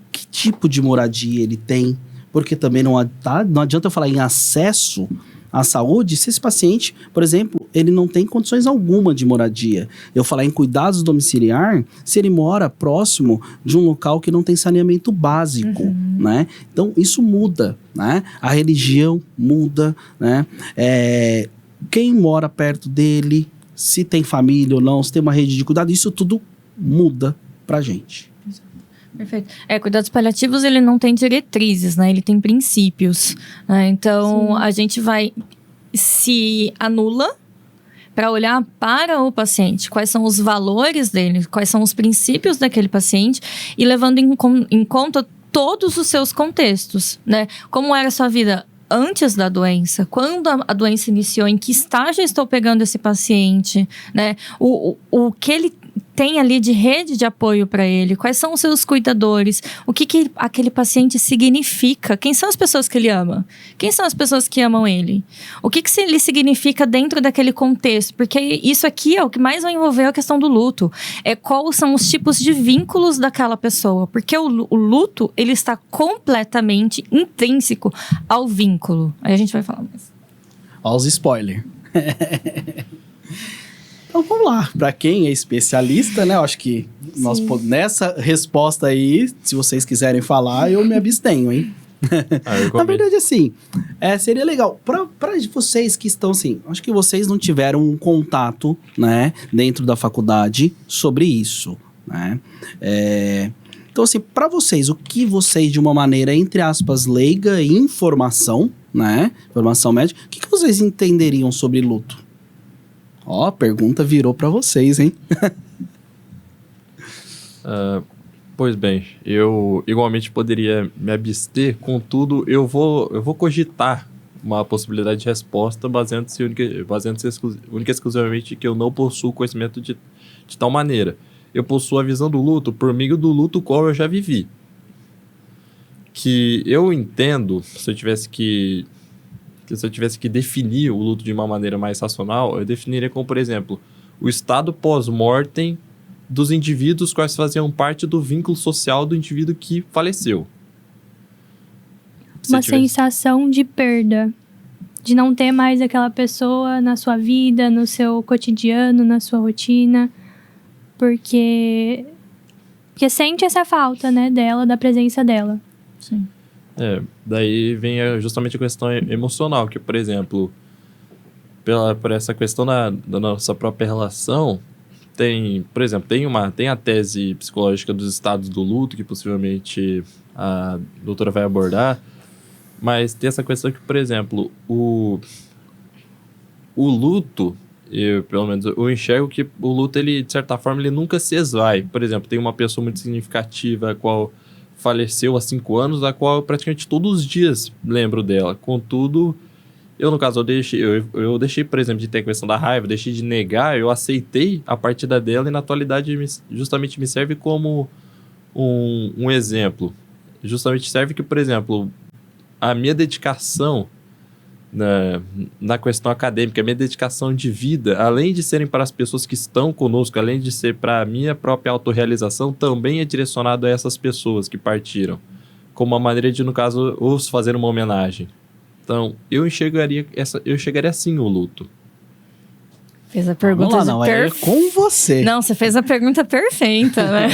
que tipo de moradia ele tem, porque também não adianta eu falar em acesso à saúde se esse paciente, por exemplo, ele não tem condições alguma de moradia. Eu falar em cuidados domiciliar, se ele mora próximo de um local que não tem saneamento básico, né? Então, isso muda, né? A religião muda, né? Quem mora perto dele, se tem família ou não, se tem uma rede de cuidado, isso tudo muda pra gente. Perfeito. Cuidados paliativos, ele não tem diretrizes, né? Ele tem princípios, né? Então, a gente se anula para olhar para o paciente, quais são os valores dele, quais são os princípios daquele paciente e levando em conta todos os seus contextos, né? Como era a sua vida antes da doença, quando a doença iniciou, em que estágio estou pegando esse paciente, né? O que ele tem ali de rede de apoio para ele, quais são os seus cuidadores, o que aquele paciente significa, quem são as pessoas que ele ama, quem são as pessoas que amam ele, o que ele significa dentro daquele contexto, porque isso aqui é o que mais vai envolver a questão do luto, quais são os tipos de vínculos daquela pessoa, porque o luto, ele está completamente intrínseco ao vínculo, aí a gente vai falar mais. Olha os spoilers. Então vamos lá, para quem é especialista, né? Eu acho que nessa resposta aí, se vocês quiserem falar, eu me abstenho, hein? Na verdade, assim, seria legal. Para vocês que estão, assim, acho que vocês não tiveram um contato, né, dentro da faculdade sobre isso, né? Então, assim, para vocês, o que vocês, de uma maneira, entre aspas, leiga e informação, né? Informação médica, o que vocês entenderiam sobre luto? Ó, a pergunta virou para vocês, hein? Pois bem, eu igualmente poderia me abster, contudo, eu vou cogitar uma possibilidade de resposta baseando-se única e exclusivamente que eu não possuo conhecimento de tal maneira. Eu possuo a visão do luto por meio do luto qual eu já vivi. Que eu entendo, se eu tivesse que definir o luto de uma maneira mais racional, eu definiria como, por exemplo, o estado pós-mortem dos indivíduos quais faziam parte do vínculo social do indivíduo que faleceu. Uma sensação de perda, de não ter mais aquela pessoa na sua vida, no seu cotidiano, na sua rotina, porque sente essa falta, né, dela, da presença dela. Sim. Daí vem justamente a questão emocional, que, por exemplo, por essa questão da nossa própria relação, por exemplo, tem a tese psicológica dos estados do luto, que possivelmente a doutora vai abordar, mas tem essa questão que, por exemplo, o luto, pelo menos eu enxergo que o luto, ele, de certa forma, ele nunca se esvai. Por exemplo, tem uma pessoa muito significativa, a qual faleceu há 5 anos, a qual eu praticamente todos os dias lembro dela. Contudo, eu, no caso, eu deixei, por exemplo, de ter a questão da raiva, deixei de negar, eu aceitei a partida dela e, na atualidade, justamente me serve como um exemplo. Justamente serve que, por exemplo, a minha dedicação na questão acadêmica, a minha dedicação de vida, além de serem para as pessoas que estão conosco, além de ser para a minha própria autorrealização, também é direcionado a essas pessoas que partiram, como uma maneira de, no caso, os fazer uma homenagem. Então, eu enxergaria assim o luto. Fez a pergunta com você. Não, você fez a pergunta perfeita, né?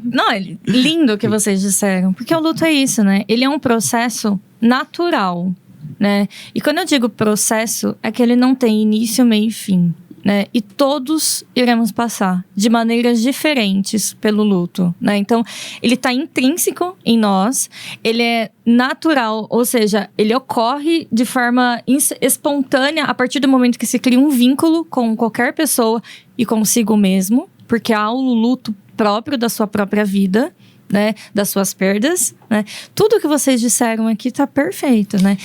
Não, lindo o que vocês disseram, porque o luto é isso, né? Ele é um processo natural. né? E quando eu digo processo, é que ele não tem início, meio e fim, né? E todos iremos passar de maneiras diferentes pelo luto, né? Então, ele está intrínseco em nós, ele é natural, ou seja, ele ocorre de forma espontânea a partir do momento que se cria um vínculo com qualquer pessoa e consigo mesmo, porque há o luto próprio da sua própria vida, né, das suas perdas, né? Tudo que vocês disseram aqui tá perfeito, né?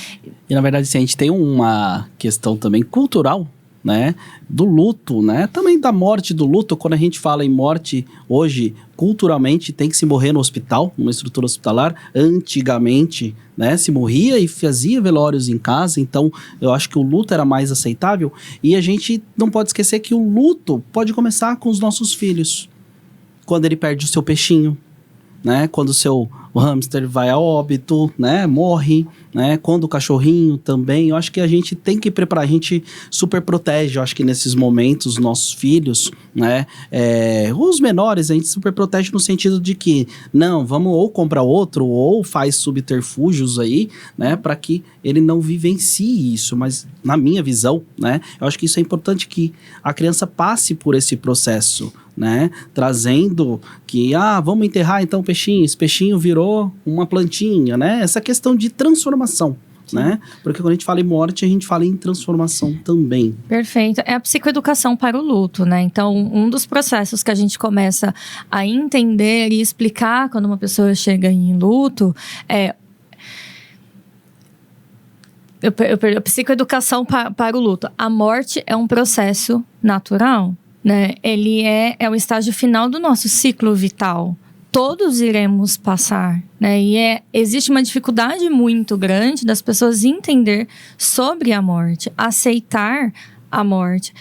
E na verdade, assim, a gente tem uma questão também cultural, né, do luto, né, também da morte, do luto. Quando a gente fala em morte hoje, culturalmente tem que se morrer no hospital, numa estrutura hospitalar. Antigamente, né, se morria e fazia velórios em casa. Então eu acho que o luto era mais aceitável, e a gente não pode esquecer que o luto pode começar com os nossos filhos, quando ele perde o seu peixinho, né, quando o hamster vai a óbito, né, morre, né, quando o cachorrinho também. Eu acho que a gente tem que preparar, a gente super protege, eu acho que nesses momentos, nossos filhos, né, os menores, a gente super protege no sentido de que, não, vamos ou comprar outro, ou faz subterfúgios aí, né, para que ele não vivencie isso. Mas na minha visão, né, eu acho que isso é importante, que a criança passe por esse processo, né, trazendo que, vamos enterrar então o peixinho, esse peixinho virou uma plantinha, né, essa questão de transformação, né, porque quando a gente fala em morte, a gente fala em transformação também. Perfeito, é a psicoeducação para o luto, né, então um dos processos que a gente começa a entender e explicar quando uma pessoa chega em luto é a psicoeducação para o luto. A morte é um processo natural, né? Ele é o estágio final do nosso ciclo vital. Todos iremos passar, né? E existe uma dificuldade muito grande das pessoas entender sobre a morte, aceitar a morte.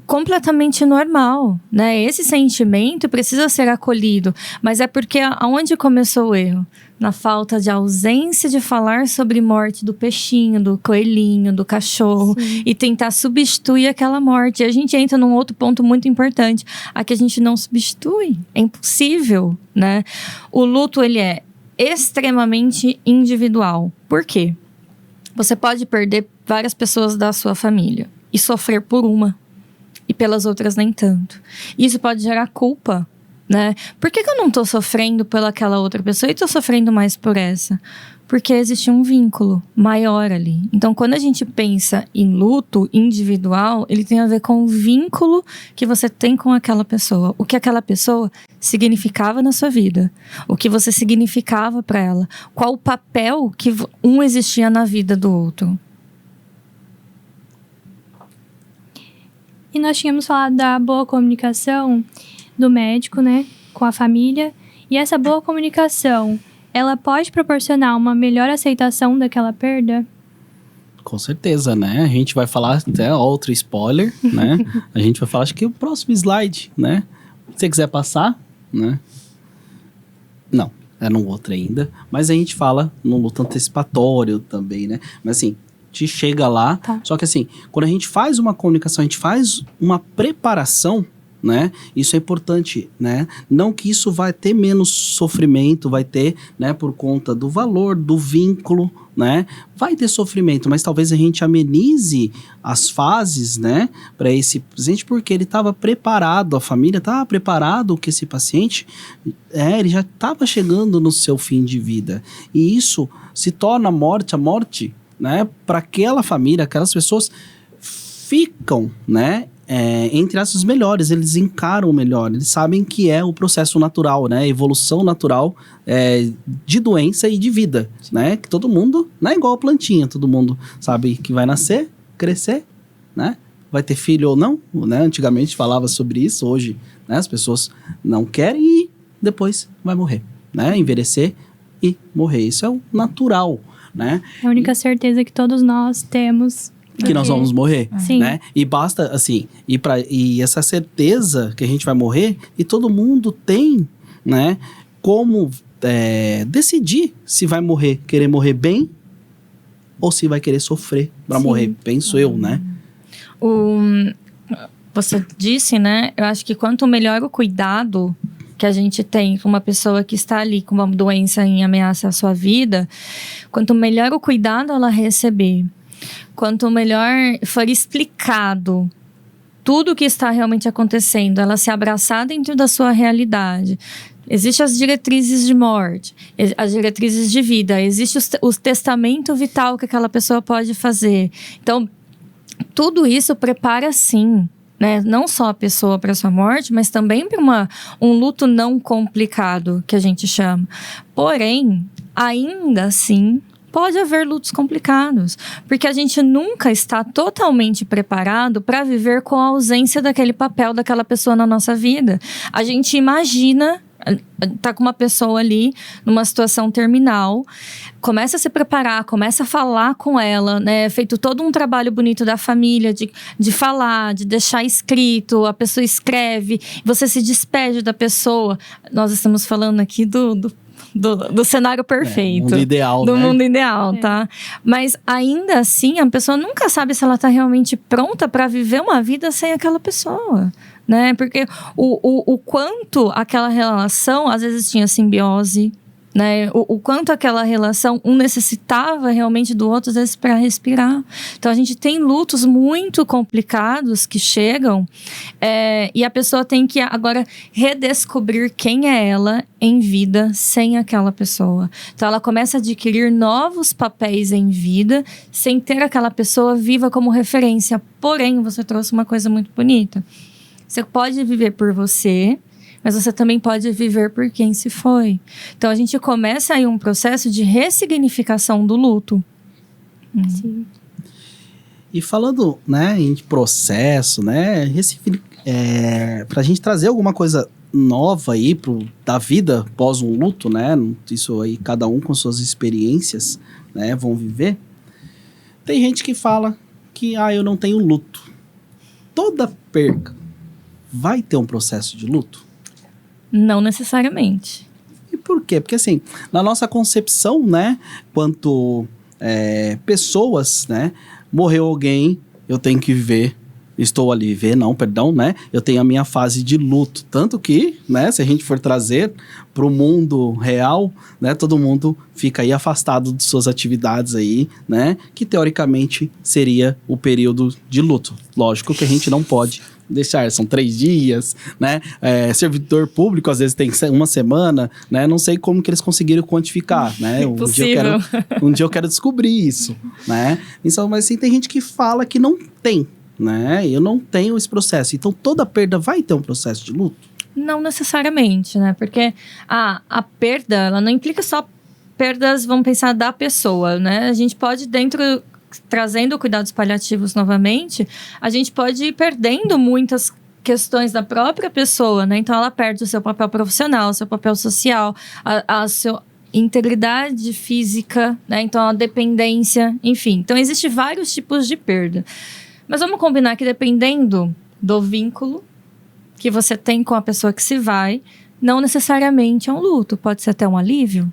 Completamente normal, né? Esse sentimento precisa ser acolhido, mas é porque aonde começou o erro? Na falta de ausência de falar sobre morte do peixinho, do coelhinho, do cachorro. Sim. E tentar substituir aquela morte. E a gente entra num outro ponto muito importante, a que a gente não substitui. É impossível, né? O luto, ele é extremamente individual. Por quê? Você pode perder várias pessoas da sua família e sofrer por uma, e pelas outras nem tanto. Isso pode gerar culpa, né? Por que eu não tô sofrendo pelaquela outra pessoa e tô sofrendo mais por essa? Porque existe um vínculo maior ali. Então, quando a gente pensa em luto individual, ele tem a ver com o vínculo que você tem com aquela pessoa. O que aquela pessoa significava na sua vida. O que você significava para ela. Qual o papel que um existia na vida do outro. E nós tínhamos falado da boa comunicação do médico, né, com a família. E essa boa comunicação, ela pode proporcionar uma melhor aceitação daquela perda? Com certeza, né? A gente vai falar até outro spoiler, né? A gente vai falar, acho que o próximo slide, né? Se você quiser passar, né? Não, é no outro ainda. Mas a gente fala no luto antecipatório também, né? Mas assim, te chega lá. Tá. Só que assim, quando a gente faz uma comunicação, a gente faz uma preparação, né? Isso é importante, né? Não que isso vai ter menos sofrimento, vai ter, né? Por conta do valor, do vínculo, né? Vai ter sofrimento, mas talvez a gente amenize as fases, né? Para esse paciente, porque ele estava preparado, a família estava preparado que esse paciente, ele já estava chegando no seu fim de vida. E isso se torna a morte, né? Para aquela família, aquelas pessoas ficam, né? Entre as melhores, eles encaram o melhor, eles sabem que é o processo natural, né, a evolução natural de doença e de vida, né, que todo mundo, não é igual a plantinha, todo mundo sabe que vai nascer, crescer, né, vai ter filho ou não, né, antigamente falava sobre isso, hoje, né, as pessoas não querem e depois vai morrer, né, envelhecer e morrer, isso é o natural, né. A única certeza que todos nós temos que nós vamos morrer, Sim. né? E basta, assim, e essa certeza que a gente vai morrer, e todo mundo tem, né? Como decidir se vai querer morrer bem, ou se vai querer sofrer para morrer, penso eu, né? Você disse, né? Eu acho que quanto melhor o cuidado que a gente tem com uma pessoa que está ali com uma doença em ameaça à sua vida, quanto melhor o cuidado ela receber, quanto melhor for explicado tudo o que está realmente acontecendo, ela se abraçar dentro da sua realidade. Existem as diretrizes de morte, as diretrizes de vida, existe o testamento vital que aquela pessoa pode fazer. Então, tudo isso prepara, sim, né? Não só a pessoa para sua morte, mas também para um luto não complicado, que a gente chama. Porém, ainda assim, pode haver lutos complicados, porque a gente nunca está totalmente preparado para viver com a ausência daquele papel daquela pessoa na nossa vida. A gente imagina, tá com uma pessoa ali numa situação terminal, começa a se preparar, começa a falar com ela, né? Feito todo um trabalho bonito da família de falar, de deixar escrito, a pessoa escreve, você se despede da pessoa. Nós estamos falando aqui do cenário perfeito. Mundo ideal, do né? mundo ideal, tá? Mas ainda assim, a pessoa nunca sabe se ela tá realmente pronta para viver uma vida sem aquela pessoa, né? Porque o quanto aquela relação, às vezes tinha simbiose, né? O quanto aquela relação, um necessitava realmente do outro, às vezes, para respirar. Então, a gente tem lutos muito complicados que chegam e a pessoa tem que agora redescobrir quem é ela em vida sem aquela pessoa. Então, ela começa a adquirir novos papéis em vida sem ter aquela pessoa viva como referência. Porém, você trouxe uma coisa muito bonita. Você pode viver por você, mas você também pode viver por quem se foi. Então, a gente começa aí um processo de ressignificação do luto. Sim. E falando, né, em processo, né, pra gente trazer alguma coisa nova aí da vida pós um luto, né, isso aí cada um com suas experiências, né, vão viver. Tem gente que fala que, eu não tenho luto. Toda perca vai ter um processo de luto? Não necessariamente. E por quê? Porque assim, na nossa concepção, né, quanto pessoas, né, morreu alguém, eu tenho que viver, estou ali, né, eu tenho a minha fase de luto, tanto que, né, se a gente for trazer para o mundo real, né, todo mundo fica aí afastado de suas atividades aí, né, que teoricamente seria o período de luto. Lógico que a gente não pode deixar, são 3 dias, né? Servidor público às vezes tem uma semana, né? Não sei como que eles conseguiram quantificar, né? Um dia eu quero descobrir isso, né? Então, mas assim, tem gente que fala que não tem, né? Eu não tenho esse processo. Então, toda perda vai ter um processo de luto? Não necessariamente, né? Porque a perda, ela não implica só perdas, vamos pensar, da pessoa, né? A gente pode trazendo cuidados paliativos novamente, a gente pode ir perdendo muitas questões da própria pessoa, né? Então, ela perde o seu papel profissional, o seu papel social, a sua integridade física, né? Então, a dependência, enfim. Então, existem vários tipos de perda. Mas vamos combinar que dependendo do vínculo que você tem com a pessoa que se vai, não necessariamente é um luto, pode ser até um alívio.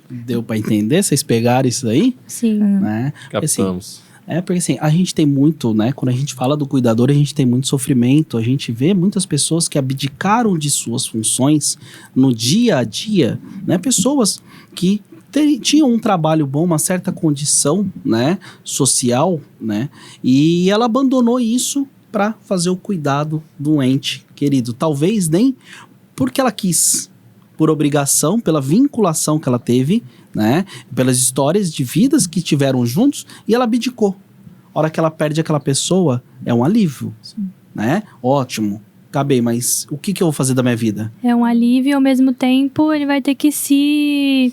Deu para entender? Vocês pegaram isso aí? Sim. Né? Captamos. Porque assim, a gente tem muito, né? Quando a gente fala do cuidador, a gente tem muito sofrimento. A gente vê muitas pessoas que abdicaram de suas funções no dia a dia, né? Pessoas que tinham um trabalho bom, uma certa condição, né, social, né? E ela abandonou isso para fazer o cuidado do ente querido. Talvez nem porque ela quis, por obrigação, pela vinculação que ela teve, né? Pelas histórias de vidas que tiveram juntos, e ela abdicou. A hora que ela perde aquela pessoa, é um alívio, né? Ótimo, acabei, mas o que eu vou fazer da minha vida? É um alívio e, ao mesmo tempo, ele vai ter que se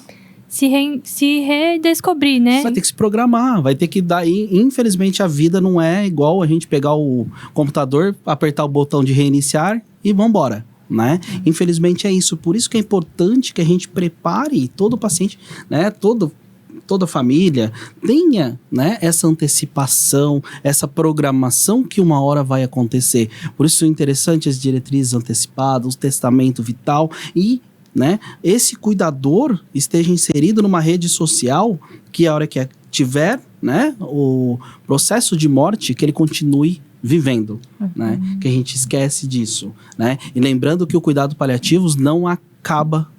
redescobrir, né? Vai ter que se programar, vai ter que dar... Infelizmente, a vida não é igual a gente pegar o computador, apertar o botão de reiniciar e vambora. Né? Infelizmente é isso, por isso que é importante que a gente prepare todo o paciente, né? Toda a família tenha, né, essa antecipação, essa programação que uma hora vai acontecer. Por isso é interessante as diretrizes antecipadas, o testamento vital e, né, esse cuidador esteja inserido numa rede social que a hora que tiver, né, o processo de morte, que ele continue vivendo, né? Que a gente esquece disso, né? E lembrando que o cuidado paliativos não acaba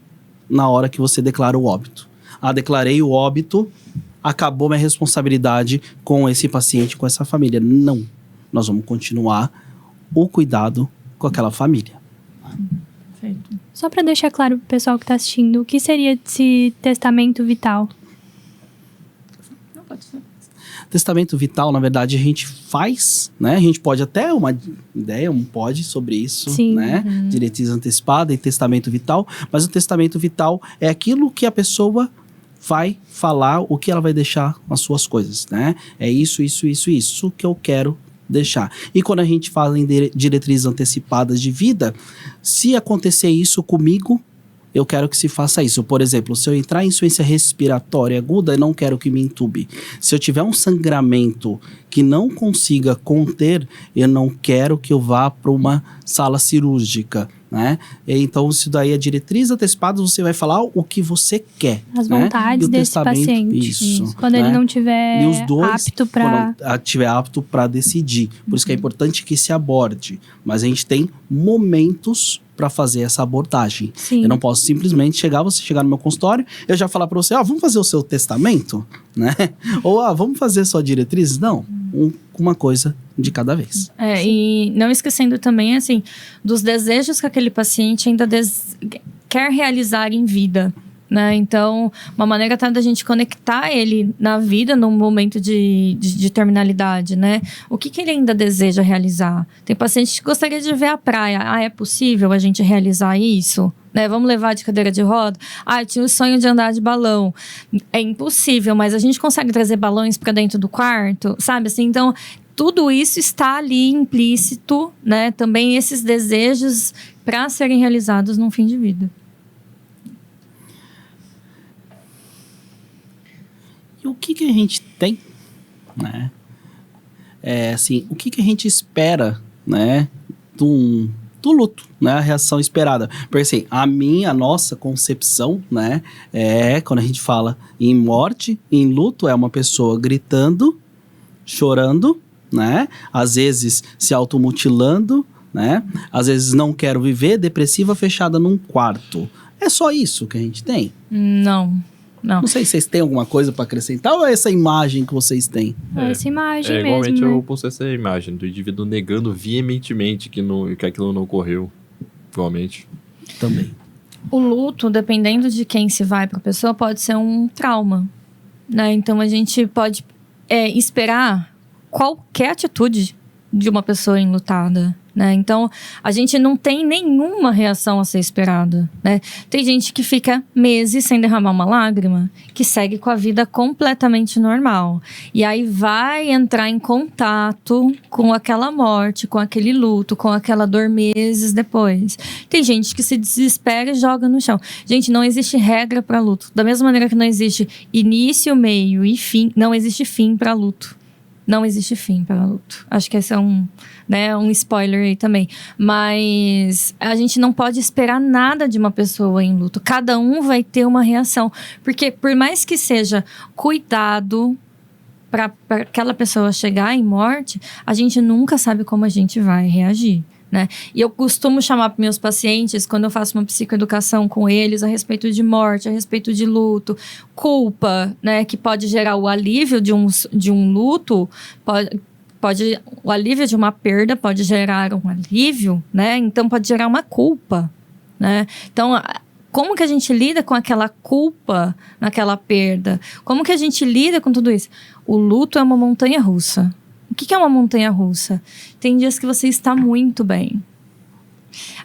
na hora que você declara o óbito. Declarei o óbito, acabou minha responsabilidade com esse paciente, com essa família. Não. Nós vamos continuar o cuidado com aquela família. Perfeito. Só para deixar claro pro pessoal que está assistindo, o que seria esse testamento vital? Não pode ser. Testamento vital, na verdade, a gente faz, né? A gente pode até uma ideia, sobre isso, Sim. né? Diretriz antecipada e testamento vital, mas o testamento vital é aquilo que a pessoa vai falar, o que ela vai deixar as suas coisas, né? É isso que eu quero deixar. E quando a gente fala em diretrizes antecipadas de vida, se acontecer isso comigo, eu quero que se faça isso. Por exemplo, se eu entrar em insuficiência respiratória aguda, eu não quero que me entube. Se eu tiver um sangramento que não consiga conter, eu não quero que eu vá para uma sala cirúrgica, né? Então, isso daí é diretriz antecipada, você vai falar o que você quer. As né? vontades desse paciente. Isso. Quando ele não tiver E os dois, apto para... quando estiver apto para decidir. Por isso que é importante que se aborde. Mas a gente tem momentos para fazer essa abordagem. Sim. Eu não posso simplesmente você chegar no meu consultório, eu já falar para você, vamos fazer o seu testamento, né? Ou, vamos fazer sua diretriz? Não, uma coisa de cada vez. E não esquecendo também, assim, dos desejos que aquele paciente ainda quer realizar em vida, né? Então, uma maneira até da gente conectar ele na vida num momento de terminalidade, né? O que ele ainda deseja realizar? Tem paciente que gostaria de ver a praia. É possível a gente realizar isso? Né? Vamos levar de cadeira de roda? Eu tinha o sonho de andar de balão. É impossível, mas a gente consegue trazer balões para dentro do quarto, sabe? Assim, então, tudo isso está ali implícito, né? Também esses desejos para serem realizados num fim de vida. E o que a gente tem, né? O que a gente espera, né? Do luto, né? A reação esperada. Porque assim, a nossa concepção, né? Quando a gente fala em morte, em luto, é uma pessoa gritando, chorando, né? Às vezes se automutilando, né? Às vezes não quero viver, depressiva, fechada num quarto. É só isso que a gente tem? Não. Não sei se vocês têm alguma coisa para acrescentar ou é essa imagem que vocês têm? Essa imagem mesmo, igualmente né? eu pulso essa imagem do indivíduo negando veementemente que aquilo não ocorreu. Igualmente. Também. O luto, dependendo de quem se vai para a pessoa, pode ser um trauma, né? Então, a gente pode esperar qualquer atitude de uma pessoa enlutada, né? Então, a gente não tem nenhuma reação a ser esperada, né? Tem gente que fica meses sem derramar uma lágrima, que segue com a vida completamente normal. E aí vai entrar em contato com aquela morte, com aquele luto, com aquela dor meses depois. Tem gente que se desespera e joga no chão. Gente, não existe regra para luto. Da mesma maneira que não existe início, meio e fim, não existe fim para luto. Não existe fim para luto. Acho que esse é um spoiler aí também. Mas a gente não pode esperar nada de uma pessoa em luto. Cada um vai ter uma reação. Porque por mais que seja cuidado para aquela pessoa chegar em morte, a gente nunca sabe como a gente vai reagir, né? E eu costumo chamar para meus pacientes, quando eu faço uma psicoeducação com eles, a respeito de morte, a respeito de luto, culpa, né? Que pode gerar o alívio de um luto, o alívio de uma perda pode gerar um alívio, né? Então, pode gerar uma culpa, né? Então, como que a gente lida com aquela culpa naquela perda? Como que a gente lida com tudo isso? O luto é uma montanha-russa. O que é uma montanha-russa? Tem dias que você está muito bem.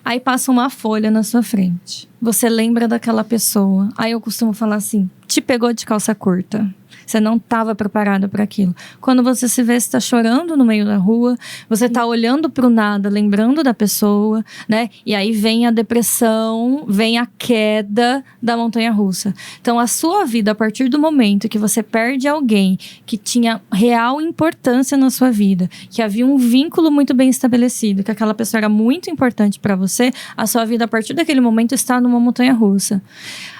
Aí passa uma folha na sua frente. Você lembra daquela pessoa. Aí eu costumo falar assim, te pegou de calça curta. Você não estava preparado para aquilo. Quando você se vê, você está chorando no meio da rua, você está olhando para o nada, lembrando da pessoa, né? E aí vem a depressão, vem a queda da montanha-russa. Então, a sua vida, a partir do momento que você perde alguém que tinha real importância na sua vida, que havia um vínculo muito bem estabelecido, que aquela pessoa era muito importante para você, a sua vida, a partir daquele momento, está numa montanha-russa.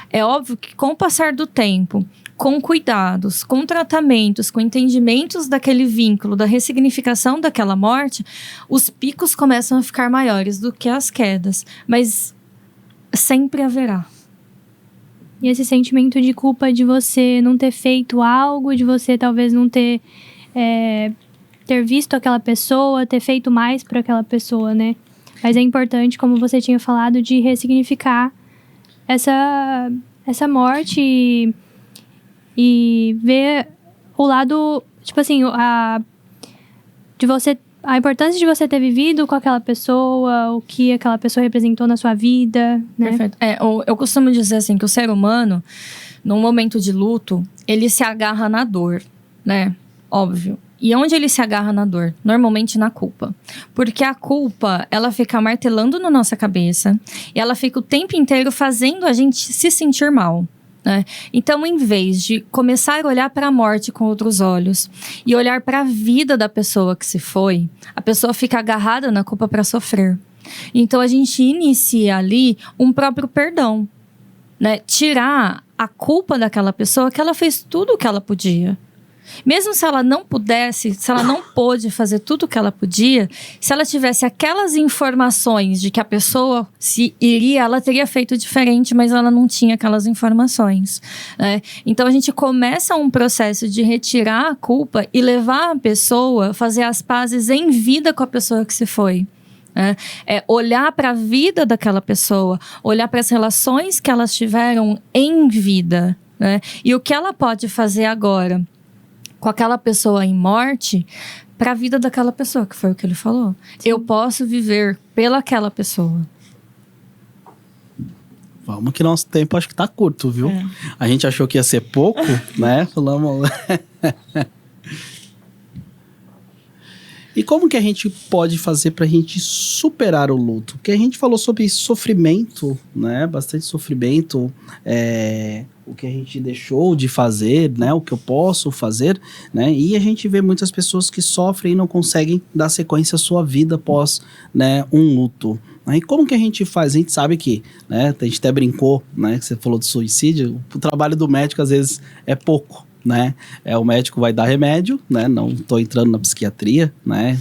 É óbvio que com o passar do tempo, com cuidados, com tratamentos, com entendimentos daquele vínculo, da ressignificação daquela morte, os picos começam a ficar maiores do que as quedas. Mas sempre haverá. E esse sentimento de culpa de você não ter feito algo, de você talvez não ter, ter visto aquela pessoa, ter feito mais por aquela pessoa, né? Mas é importante, como você tinha falado, de ressignificar essa morte e ver o lado, tipo assim, a importância de você ter vivido com aquela pessoa, o que aquela pessoa representou na sua vida, né? Perfeito. Eu costumo dizer assim, que o ser humano, num momento de luto, ele se agarra na dor, né? Óbvio. E onde ele se agarra na dor? Normalmente na culpa. Porque a culpa, ela fica martelando na nossa cabeça e ela fica o tempo inteiro fazendo a gente se sentir mal. Né? Então, em vez de começar a olhar para a morte com outros olhos e olhar para a vida da pessoa que se foi, a pessoa fica agarrada na culpa para sofrer. Então, a gente inicia ali um próprio perdão, né? Tirar a culpa daquela pessoa que ela fez tudo o que ela podia. Mesmo se ela não pudesse, se ela não pôde fazer tudo o que ela podia, se ela tivesse aquelas informações de que a pessoa se iria, ela teria feito diferente, mas ela não tinha aquelas informações, né? Então a gente começa um processo de retirar a culpa e levar a pessoa a fazer as pazes em vida com a pessoa que se foi. Olhar para a vida daquela pessoa, olhar para as relações que elas tiveram em vida, né? E o que ela pode fazer agora com aquela pessoa em morte, para a vida daquela pessoa, que foi o que ele falou. Sim. Eu posso viver pelaquela pessoa. Vamos que nosso tempo acho que tá curto, viu? A gente achou que ia ser pouco, né? Falamos... E como que a gente pode fazer pra gente superar o luto? Porque a gente falou sobre sofrimento, né? Bastante sofrimento, o que a gente deixou de fazer, né? O que eu posso fazer, né? E a gente vê muitas pessoas que sofrem e não conseguem dar sequência à sua vida após, né, um luto. E como que a gente faz? A gente sabe que, né? A gente até brincou, né? Que você falou de suicídio. O trabalho do médico, às vezes, é pouco. Né? O médico vai dar remédio, né? Não estou entrando na psiquiatria, né?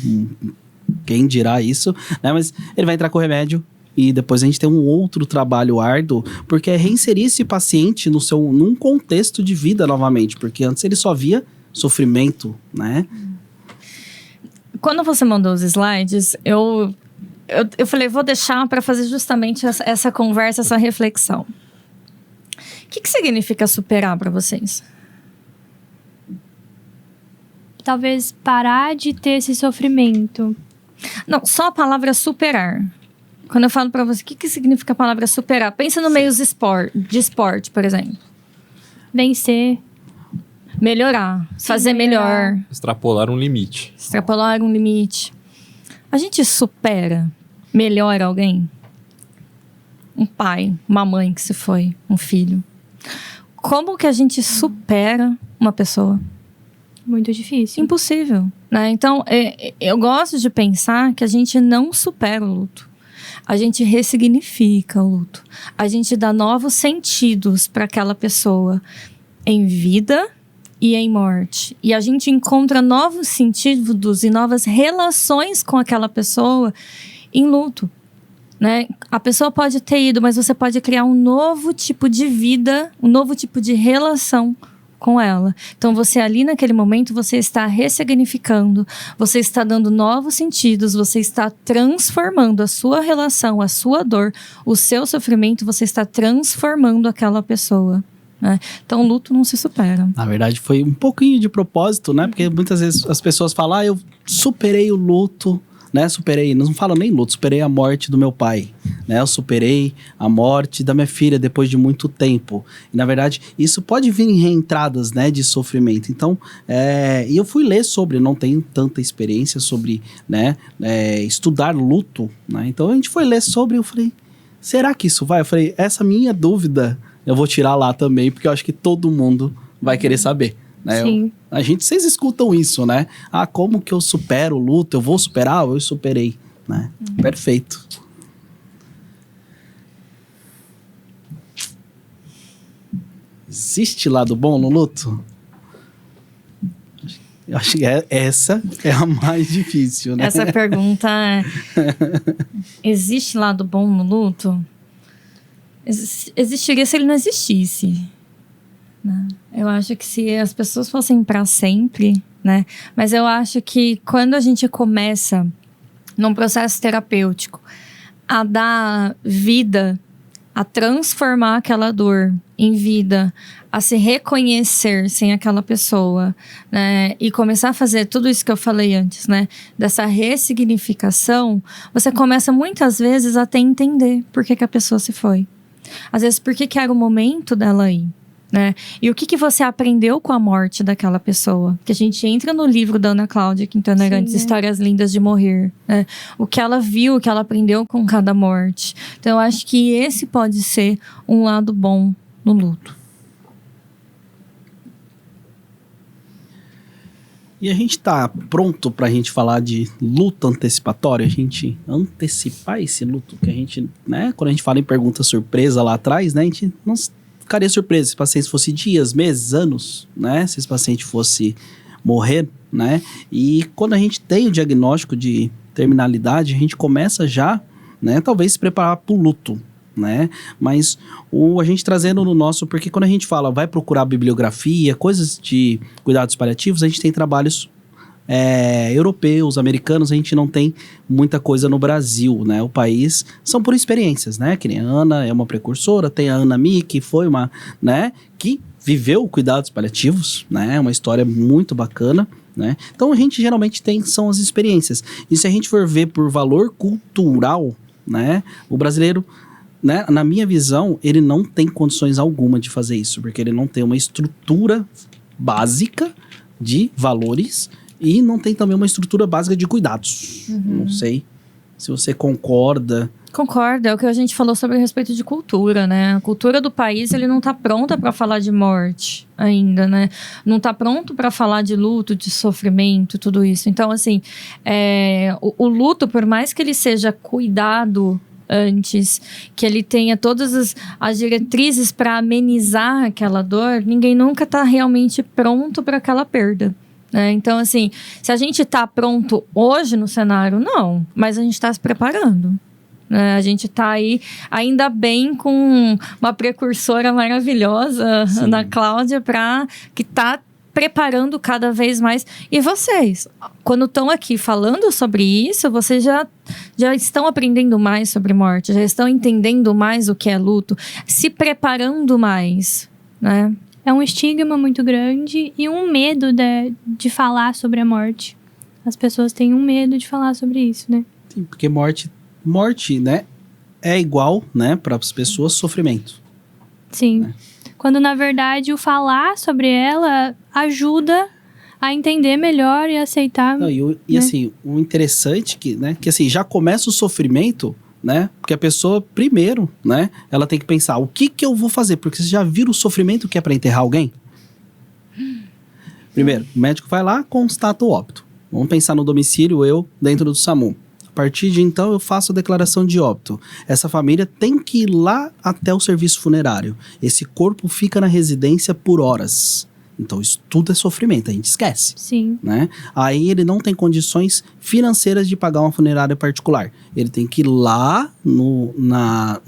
Quem dirá isso, né? Mas ele vai entrar com o remédio e depois a gente tem um outro trabalho árduo, porque é reinserir esse paciente num contexto de vida novamente, porque antes ele só via sofrimento, né? Quando você mandou os slides, eu falei, vou deixar para fazer justamente essa conversa, essa reflexão. O que significa superar para vocês? Talvez parar de ter esse sofrimento. Não, só a palavra superar. Quando eu falo pra você, o que significa a palavra superar? Pensa no meio de esporte, por exemplo. Vencer. Melhorar. Fazer melhor. Extrapolar um limite. Extrapolar um limite. A gente supera, melhora alguém? Um pai, uma mãe que se foi, um filho. Como que a gente supera uma pessoa? Muito difícil. Impossível, né? Então, eu gosto de pensar que a gente não supera o luto. A gente ressignifica o luto. A gente dá novos sentidos para aquela pessoa em vida e em morte. E a gente encontra novos sentidos e novas relações com aquela pessoa em luto, né? A pessoa pode ter ido, mas você pode criar um novo tipo de vida, um novo tipo de relação com ela. Então, você ali naquele momento, você está ressignificando, você está dando novos sentidos, você está transformando a sua relação, a sua dor, o seu sofrimento, você está transformando aquela pessoa, né? Então, o luto não se supera. Na verdade, foi um pouquinho de propósito, né? Porque muitas vezes as pessoas falam, eu superei o luto, né? Superei, não falam nem luto, superei a morte do meu pai, né? Eu superei a morte da minha filha depois de muito tempo. E, na verdade, isso pode vir em reentradas, né, de sofrimento. Então, e eu fui ler sobre, não tenho tanta experiência sobre, né, estudar luto, né? Então, a gente foi ler sobre, eu falei, será que isso vai? Eu falei, essa minha dúvida eu vou tirar lá também, porque eu acho que todo mundo vai querer saber. Né? Sim. Vocês escutam isso, né? Como que eu supero o luto? Eu vou superar? Eu superei, né? Perfeito. Existe lado bom no luto? Eu acho que essa é a mais difícil, né? Essa pergunta é... Existe lado bom no luto? Existiria se ele não existisse, né? Eu acho que se as pessoas fossem para sempre, né? Mas eu acho que quando a gente começa num processo terapêutico a dar vida, a transformar aquela dor em vida, a se reconhecer sem aquela pessoa, né? E começar a fazer tudo isso que eu falei antes, né? Dessa ressignificação, você começa muitas vezes a até entender por que a pessoa se foi. Às vezes, por que era o momento dela ir, né? E o que você aprendeu com a morte daquela pessoa? Que a gente entra no livro da Ana Cláudia Quintana Arantes, Histórias Lindas de Morrer, né? O que ela viu, o que ela aprendeu com cada morte. Então, eu acho que esse pode ser um lado bom no luto. E a gente tá pronto pra gente falar de luto antecipatório? A gente antecipar esse luto que a gente, né? Quando a gente fala em pergunta surpresa lá atrás, né? A gente não ficaria surpreso se esse paciente fosse dias, meses, anos, né? Se esse paciente fosse morrer, né? E quando a gente tem o diagnóstico de terminalidade, a gente começa já, né? Talvez se preparar pro luto, né? Mas a gente trazendo no nosso, porque quando a gente fala, vai procurar bibliografia, coisas de cuidados paliativos, a gente tem trabalhos europeus, americanos, a gente não tem muita coisa no Brasil, né? O país são por experiências, né? Que nem a Ana é uma precursora, tem a Ana Mi, que foi uma, né? Que viveu cuidados paliativos, né? Uma história muito bacana, né? Então a gente geralmente são as experiências. E se a gente for ver por valor cultural, né? O brasileiro, né, na minha visão, ele não tem condições alguma de fazer isso, porque ele não tem uma estrutura básica de valores e não tem também uma estrutura básica de cuidados. Não sei se você concorda. Concordo, é o que a gente falou sobre a respeito de cultura, né? A cultura do país, ele não tá pronta para falar de morte ainda, né? Não tá pronto para falar de luto, de sofrimento, tudo isso. Então, assim, o luto, por mais que ele seja cuidado antes, que ele tenha todas as diretrizes para amenizar aquela dor, ninguém nunca está realmente pronto para aquela perda, né? Então, assim, se a gente está pronto hoje no cenário, não, mas a gente está se preparando, né? A gente está aí, ainda bem, com uma precursora maravilhosa, Sim. Ana Cláudia, que está preparando cada vez mais. E vocês, quando estão aqui falando sobre isso, vocês já estão aprendendo mais sobre morte, já estão entendendo mais o que é luto, se preparando mais, né? É um estigma muito grande e um medo de falar sobre a morte. As pessoas têm um medo de falar sobre isso, né? Sim, porque morte, né, é igual, né, para as pessoas, sofrimento. Sim. Né? Quando, na verdade, o falar sobre ela ajuda a entender melhor e aceitar. Não, e assim, o interessante que assim, já começa o sofrimento, né? Porque a pessoa, primeiro, né? Ela tem que pensar, o que eu vou fazer? Porque você já viram o sofrimento que é para enterrar alguém? Primeiro, o médico vai lá, constata o óbito. Vamos pensar no domicílio, eu dentro do SAMU. A partir de então, eu faço a declaração de óbito. Essa família tem que ir lá até o serviço funerário. Esse corpo fica na residência por horas. Então, isso tudo é sofrimento, a gente esquece. Sim. Né? Aí ele não tem condições financeiras de pagar uma funerária particular. Ele tem que ir lá no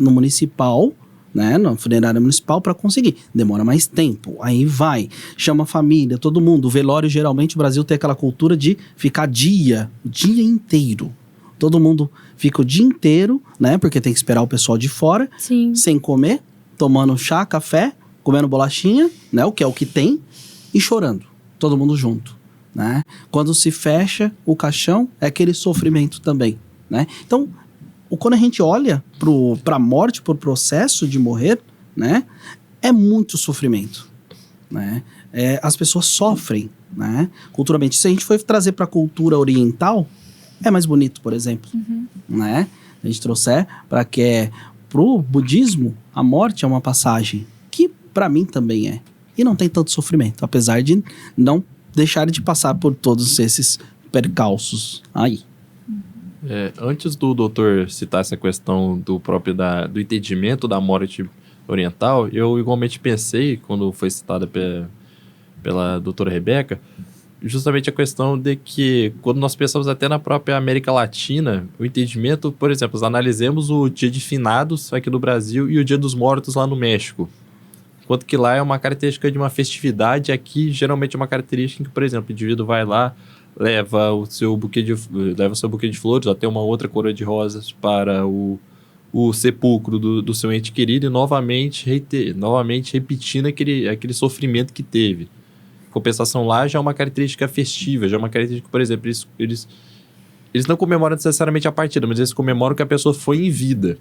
municipal, né, na funerária municipal para conseguir. Demora mais tempo. Aí vai, chama a família, todo mundo. O velório, geralmente, o Brasil tem aquela cultura de ficar o dia inteiro. Todo mundo fica o dia inteiro, né, porque tem que esperar o pessoal de fora, Sim. sem comer, tomando chá, café, comendo bolachinha, né, o que é o que tem, e chorando, todo mundo junto, né? Quando se fecha o caixão, é aquele sofrimento também, né? Então, quando a gente olha para a morte, para o processo de morrer, né? É muito sofrimento, né? As pessoas sofrem, né? Culturalmente. Se a gente for trazer para a cultura oriental, é mais bonito, por exemplo, né? A gente trouxer para que pro budismo, a morte é uma passagem, que para mim também é. E não tem tanto sofrimento, apesar de não deixar de passar por todos esses percalços aí. Antes do doutor citar essa questão do entendimento da morte oriental, eu igualmente pensei, quando foi citada pela doutora Rebeca, justamente a questão de que, quando nós pensamos até na própria América Latina, o entendimento, por exemplo, analisemos o Dia de Finados aqui no Brasil e o Dia dos Mortos lá no México. Enquanto que lá é uma característica de uma festividade, aqui geralmente é uma característica que, por exemplo, o indivíduo vai lá, leva o seu buquê de flores, até uma outra coroa de rosas para o sepulcro do seu ente querido e novamente repetindo aquele sofrimento que teve. Compensação lá já é uma característica festiva, já é uma característica, por exemplo, eles não comemoram necessariamente a partida, mas eles comemoram que a pessoa foi em vida.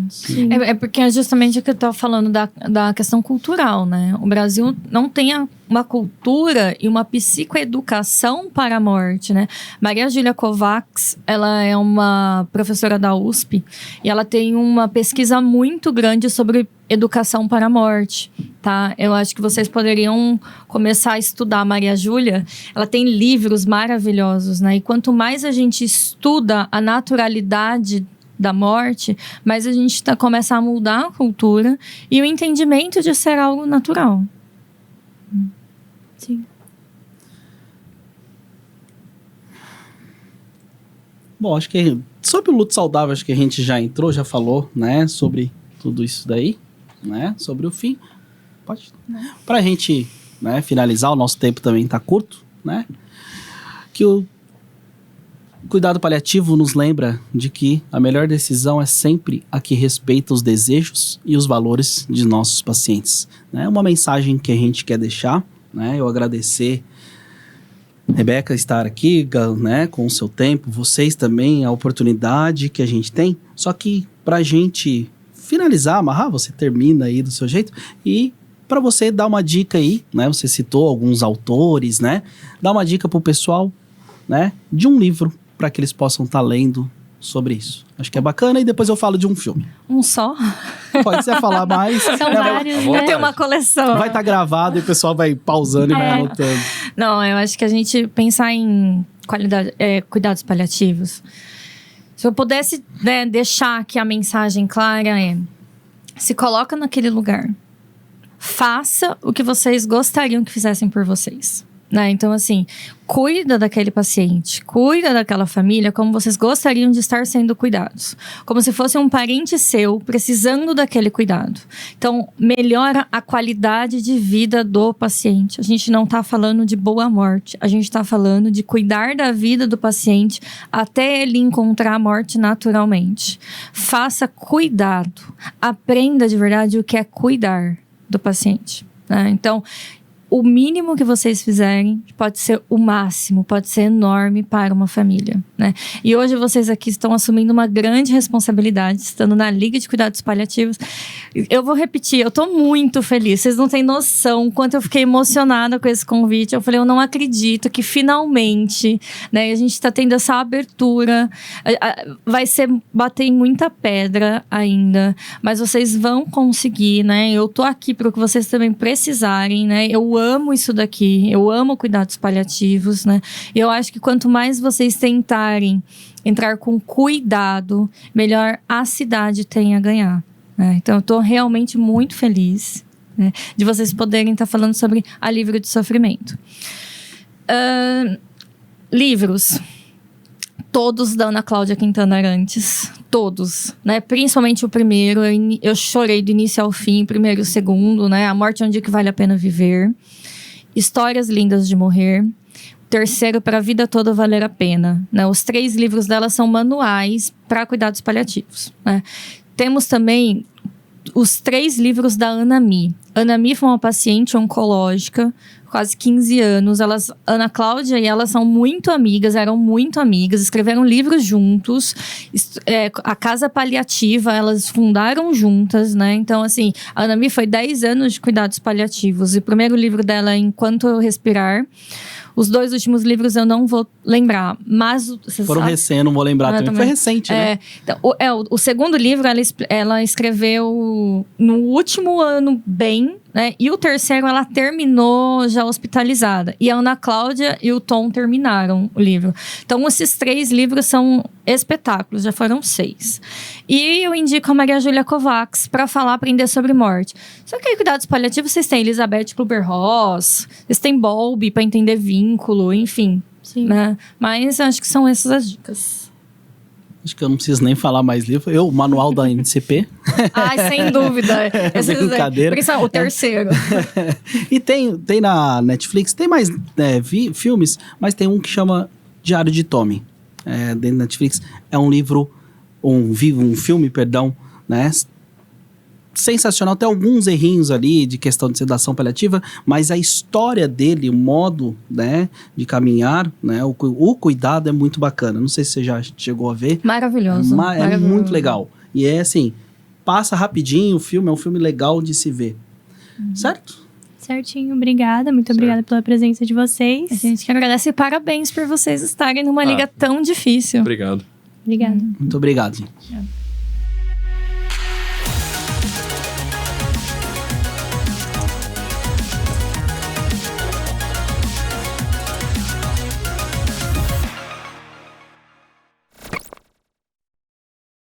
Sim. É porque é justamente o que eu estava falando da questão cultural, né? O Brasil não tem uma cultura e uma psicoeducação para a morte, né? Maria Júlia Kovacs, ela é uma professora da USP e ela tem uma pesquisa muito grande sobre educação para a morte, tá? Eu acho que vocês poderiam começar a estudar a Maria Júlia. Ela tem livros maravilhosos, né? E quanto mais a gente estuda a naturalidade da morte, mas a gente começa a mudar a cultura e o entendimento de ser algo natural. Sim. Bom, acho que sobre o luto saudável, acho que a gente já entrou, já falou, né, sobre tudo isso daí, né, sobre o fim. Pode. Pra gente, né, finalizar, o nosso tempo também tá curto, né, que o cuidado paliativo nos lembra de que a melhor decisão é sempre a que respeita os desejos e os valores de nossos pacientes. É uma mensagem que a gente quer deixar, né? Eu agradecer Rebeca estar aqui, né, com o seu tempo, vocês também, a oportunidade que a gente tem. Só que pra gente finalizar, amarrar, você termina aí do seu jeito e para você dar uma dica aí, né? Você citou alguns autores, né? Dá uma dica pro pessoal, né, de um livro para que eles possam estar lendo sobre isso. Acho que é bacana e depois eu falo de um filme. Um só? Pode ser falar mais. São vários, Eu né? tenho uma coleção. Vai estar gravado e o pessoal vai pausando e vai anotando. Não, eu acho que a gente pensar em cuidados paliativos. Se eu pudesse, né, deixar aqui a mensagem clara se coloca naquele lugar. Faça o que vocês gostariam que fizessem por vocês. Né? Então, assim, cuida daquele paciente, cuida daquela família como vocês gostariam de estar sendo cuidados. Como se fosse um parente seu precisando daquele cuidado. Então, melhora a qualidade de vida do paciente. A gente não está falando de boa morte, a gente está falando de cuidar da vida do paciente até ele encontrar a morte naturalmente. Faça cuidado, aprenda de verdade o que é cuidar do paciente. Né? Então, o mínimo que vocês fizerem pode ser o máximo, pode ser enorme para uma família, né? E hoje vocês aqui estão assumindo uma grande responsabilidade, estando na Liga de Cuidados Paliativos. Eu vou repetir, eu tô muito feliz. Vocês não têm noção quanto eu fiquei emocionada com esse convite. Eu falei, eu não acredito que finalmente, né, a gente tá tendo essa abertura. Vai ser bater em muita pedra ainda, mas vocês vão conseguir, né? Eu tô aqui para o que vocês também precisarem, né? Eu amo isso daqui, eu amo cuidados paliativos, né? E eu acho que quanto mais vocês tentarem entrar com cuidado, melhor a cidade tem a ganhar. Né? Então, eu tô realmente muito feliz, né, de vocês poderem estar falando sobre alívio de sofrimento. Livros. Todos da Ana Cláudia Quintana Arantes. Todos, né? Principalmente o primeiro. Eu chorei do início ao fim. O primeiro e o segundo, né? A Morte é um Dia que Vale a Pena Viver. Histórias Lindas de Morrer. Terceiro, Para a Vida Toda Valer a Pena. Né? Os 3 livros dela são manuais para cuidados paliativos. Né? Temos também os 3 livros da Ana Mi. Ana Mi foi uma paciente oncológica, quase 15 anos. Ana Cláudia e ela são muito amigas, eram muito amigas, escreveram livros juntos. A Casa Paliativa, elas fundaram juntas, né? Então, assim, a Ana Mi foi 10 anos de cuidados paliativos. E o primeiro livro dela é Enquanto Eu Respirar. Os 2 últimos livros eu não vou lembrar, mas... Foram recentes, não vou lembrar também. Foi recente, né? Então, o segundo livro, ela escreveu no último ano bem, né? E o terceiro, ela terminou já hospitalizada. E a Ana Cláudia e o Tom terminaram o livro. Então, esses 3 livros são espetáculos, já foram 6. E eu indico a Maria Júlia Kovacs para falar, aprender sobre morte. Só que aí, cuidados paliativos, vocês têm Elizabeth Kubler-Ross, vocês têm Bowlby para entender vínculo, enfim. Sim. Né? Mas acho que são essas as dicas. Acho que eu não preciso nem falar mais livro. O manual da NCP. Ai, sem dúvida. Brincadeira. Por isso, o terceiro. E tem na Netflix, tem mais filmes, mas tem um que chama Diário de Tommy. Dentro da Netflix. É um livro, um filme, perdão, né? Sensacional, tem alguns errinhos ali de questão de sedação paliativa, mas a história dele, o modo, né, de caminhar, né, o cuidado é muito bacana. Não sei se você já chegou a ver. Maravilhoso. É muito legal. E é assim, passa rapidinho o filme, é um filme legal de se ver. Certo? Certinho, obrigada. Muito obrigada pela presença de vocês. A gente que agradece e parabéns por vocês estarem numa liga tão difícil. Obrigado. Obrigada. Muito obrigado, gente.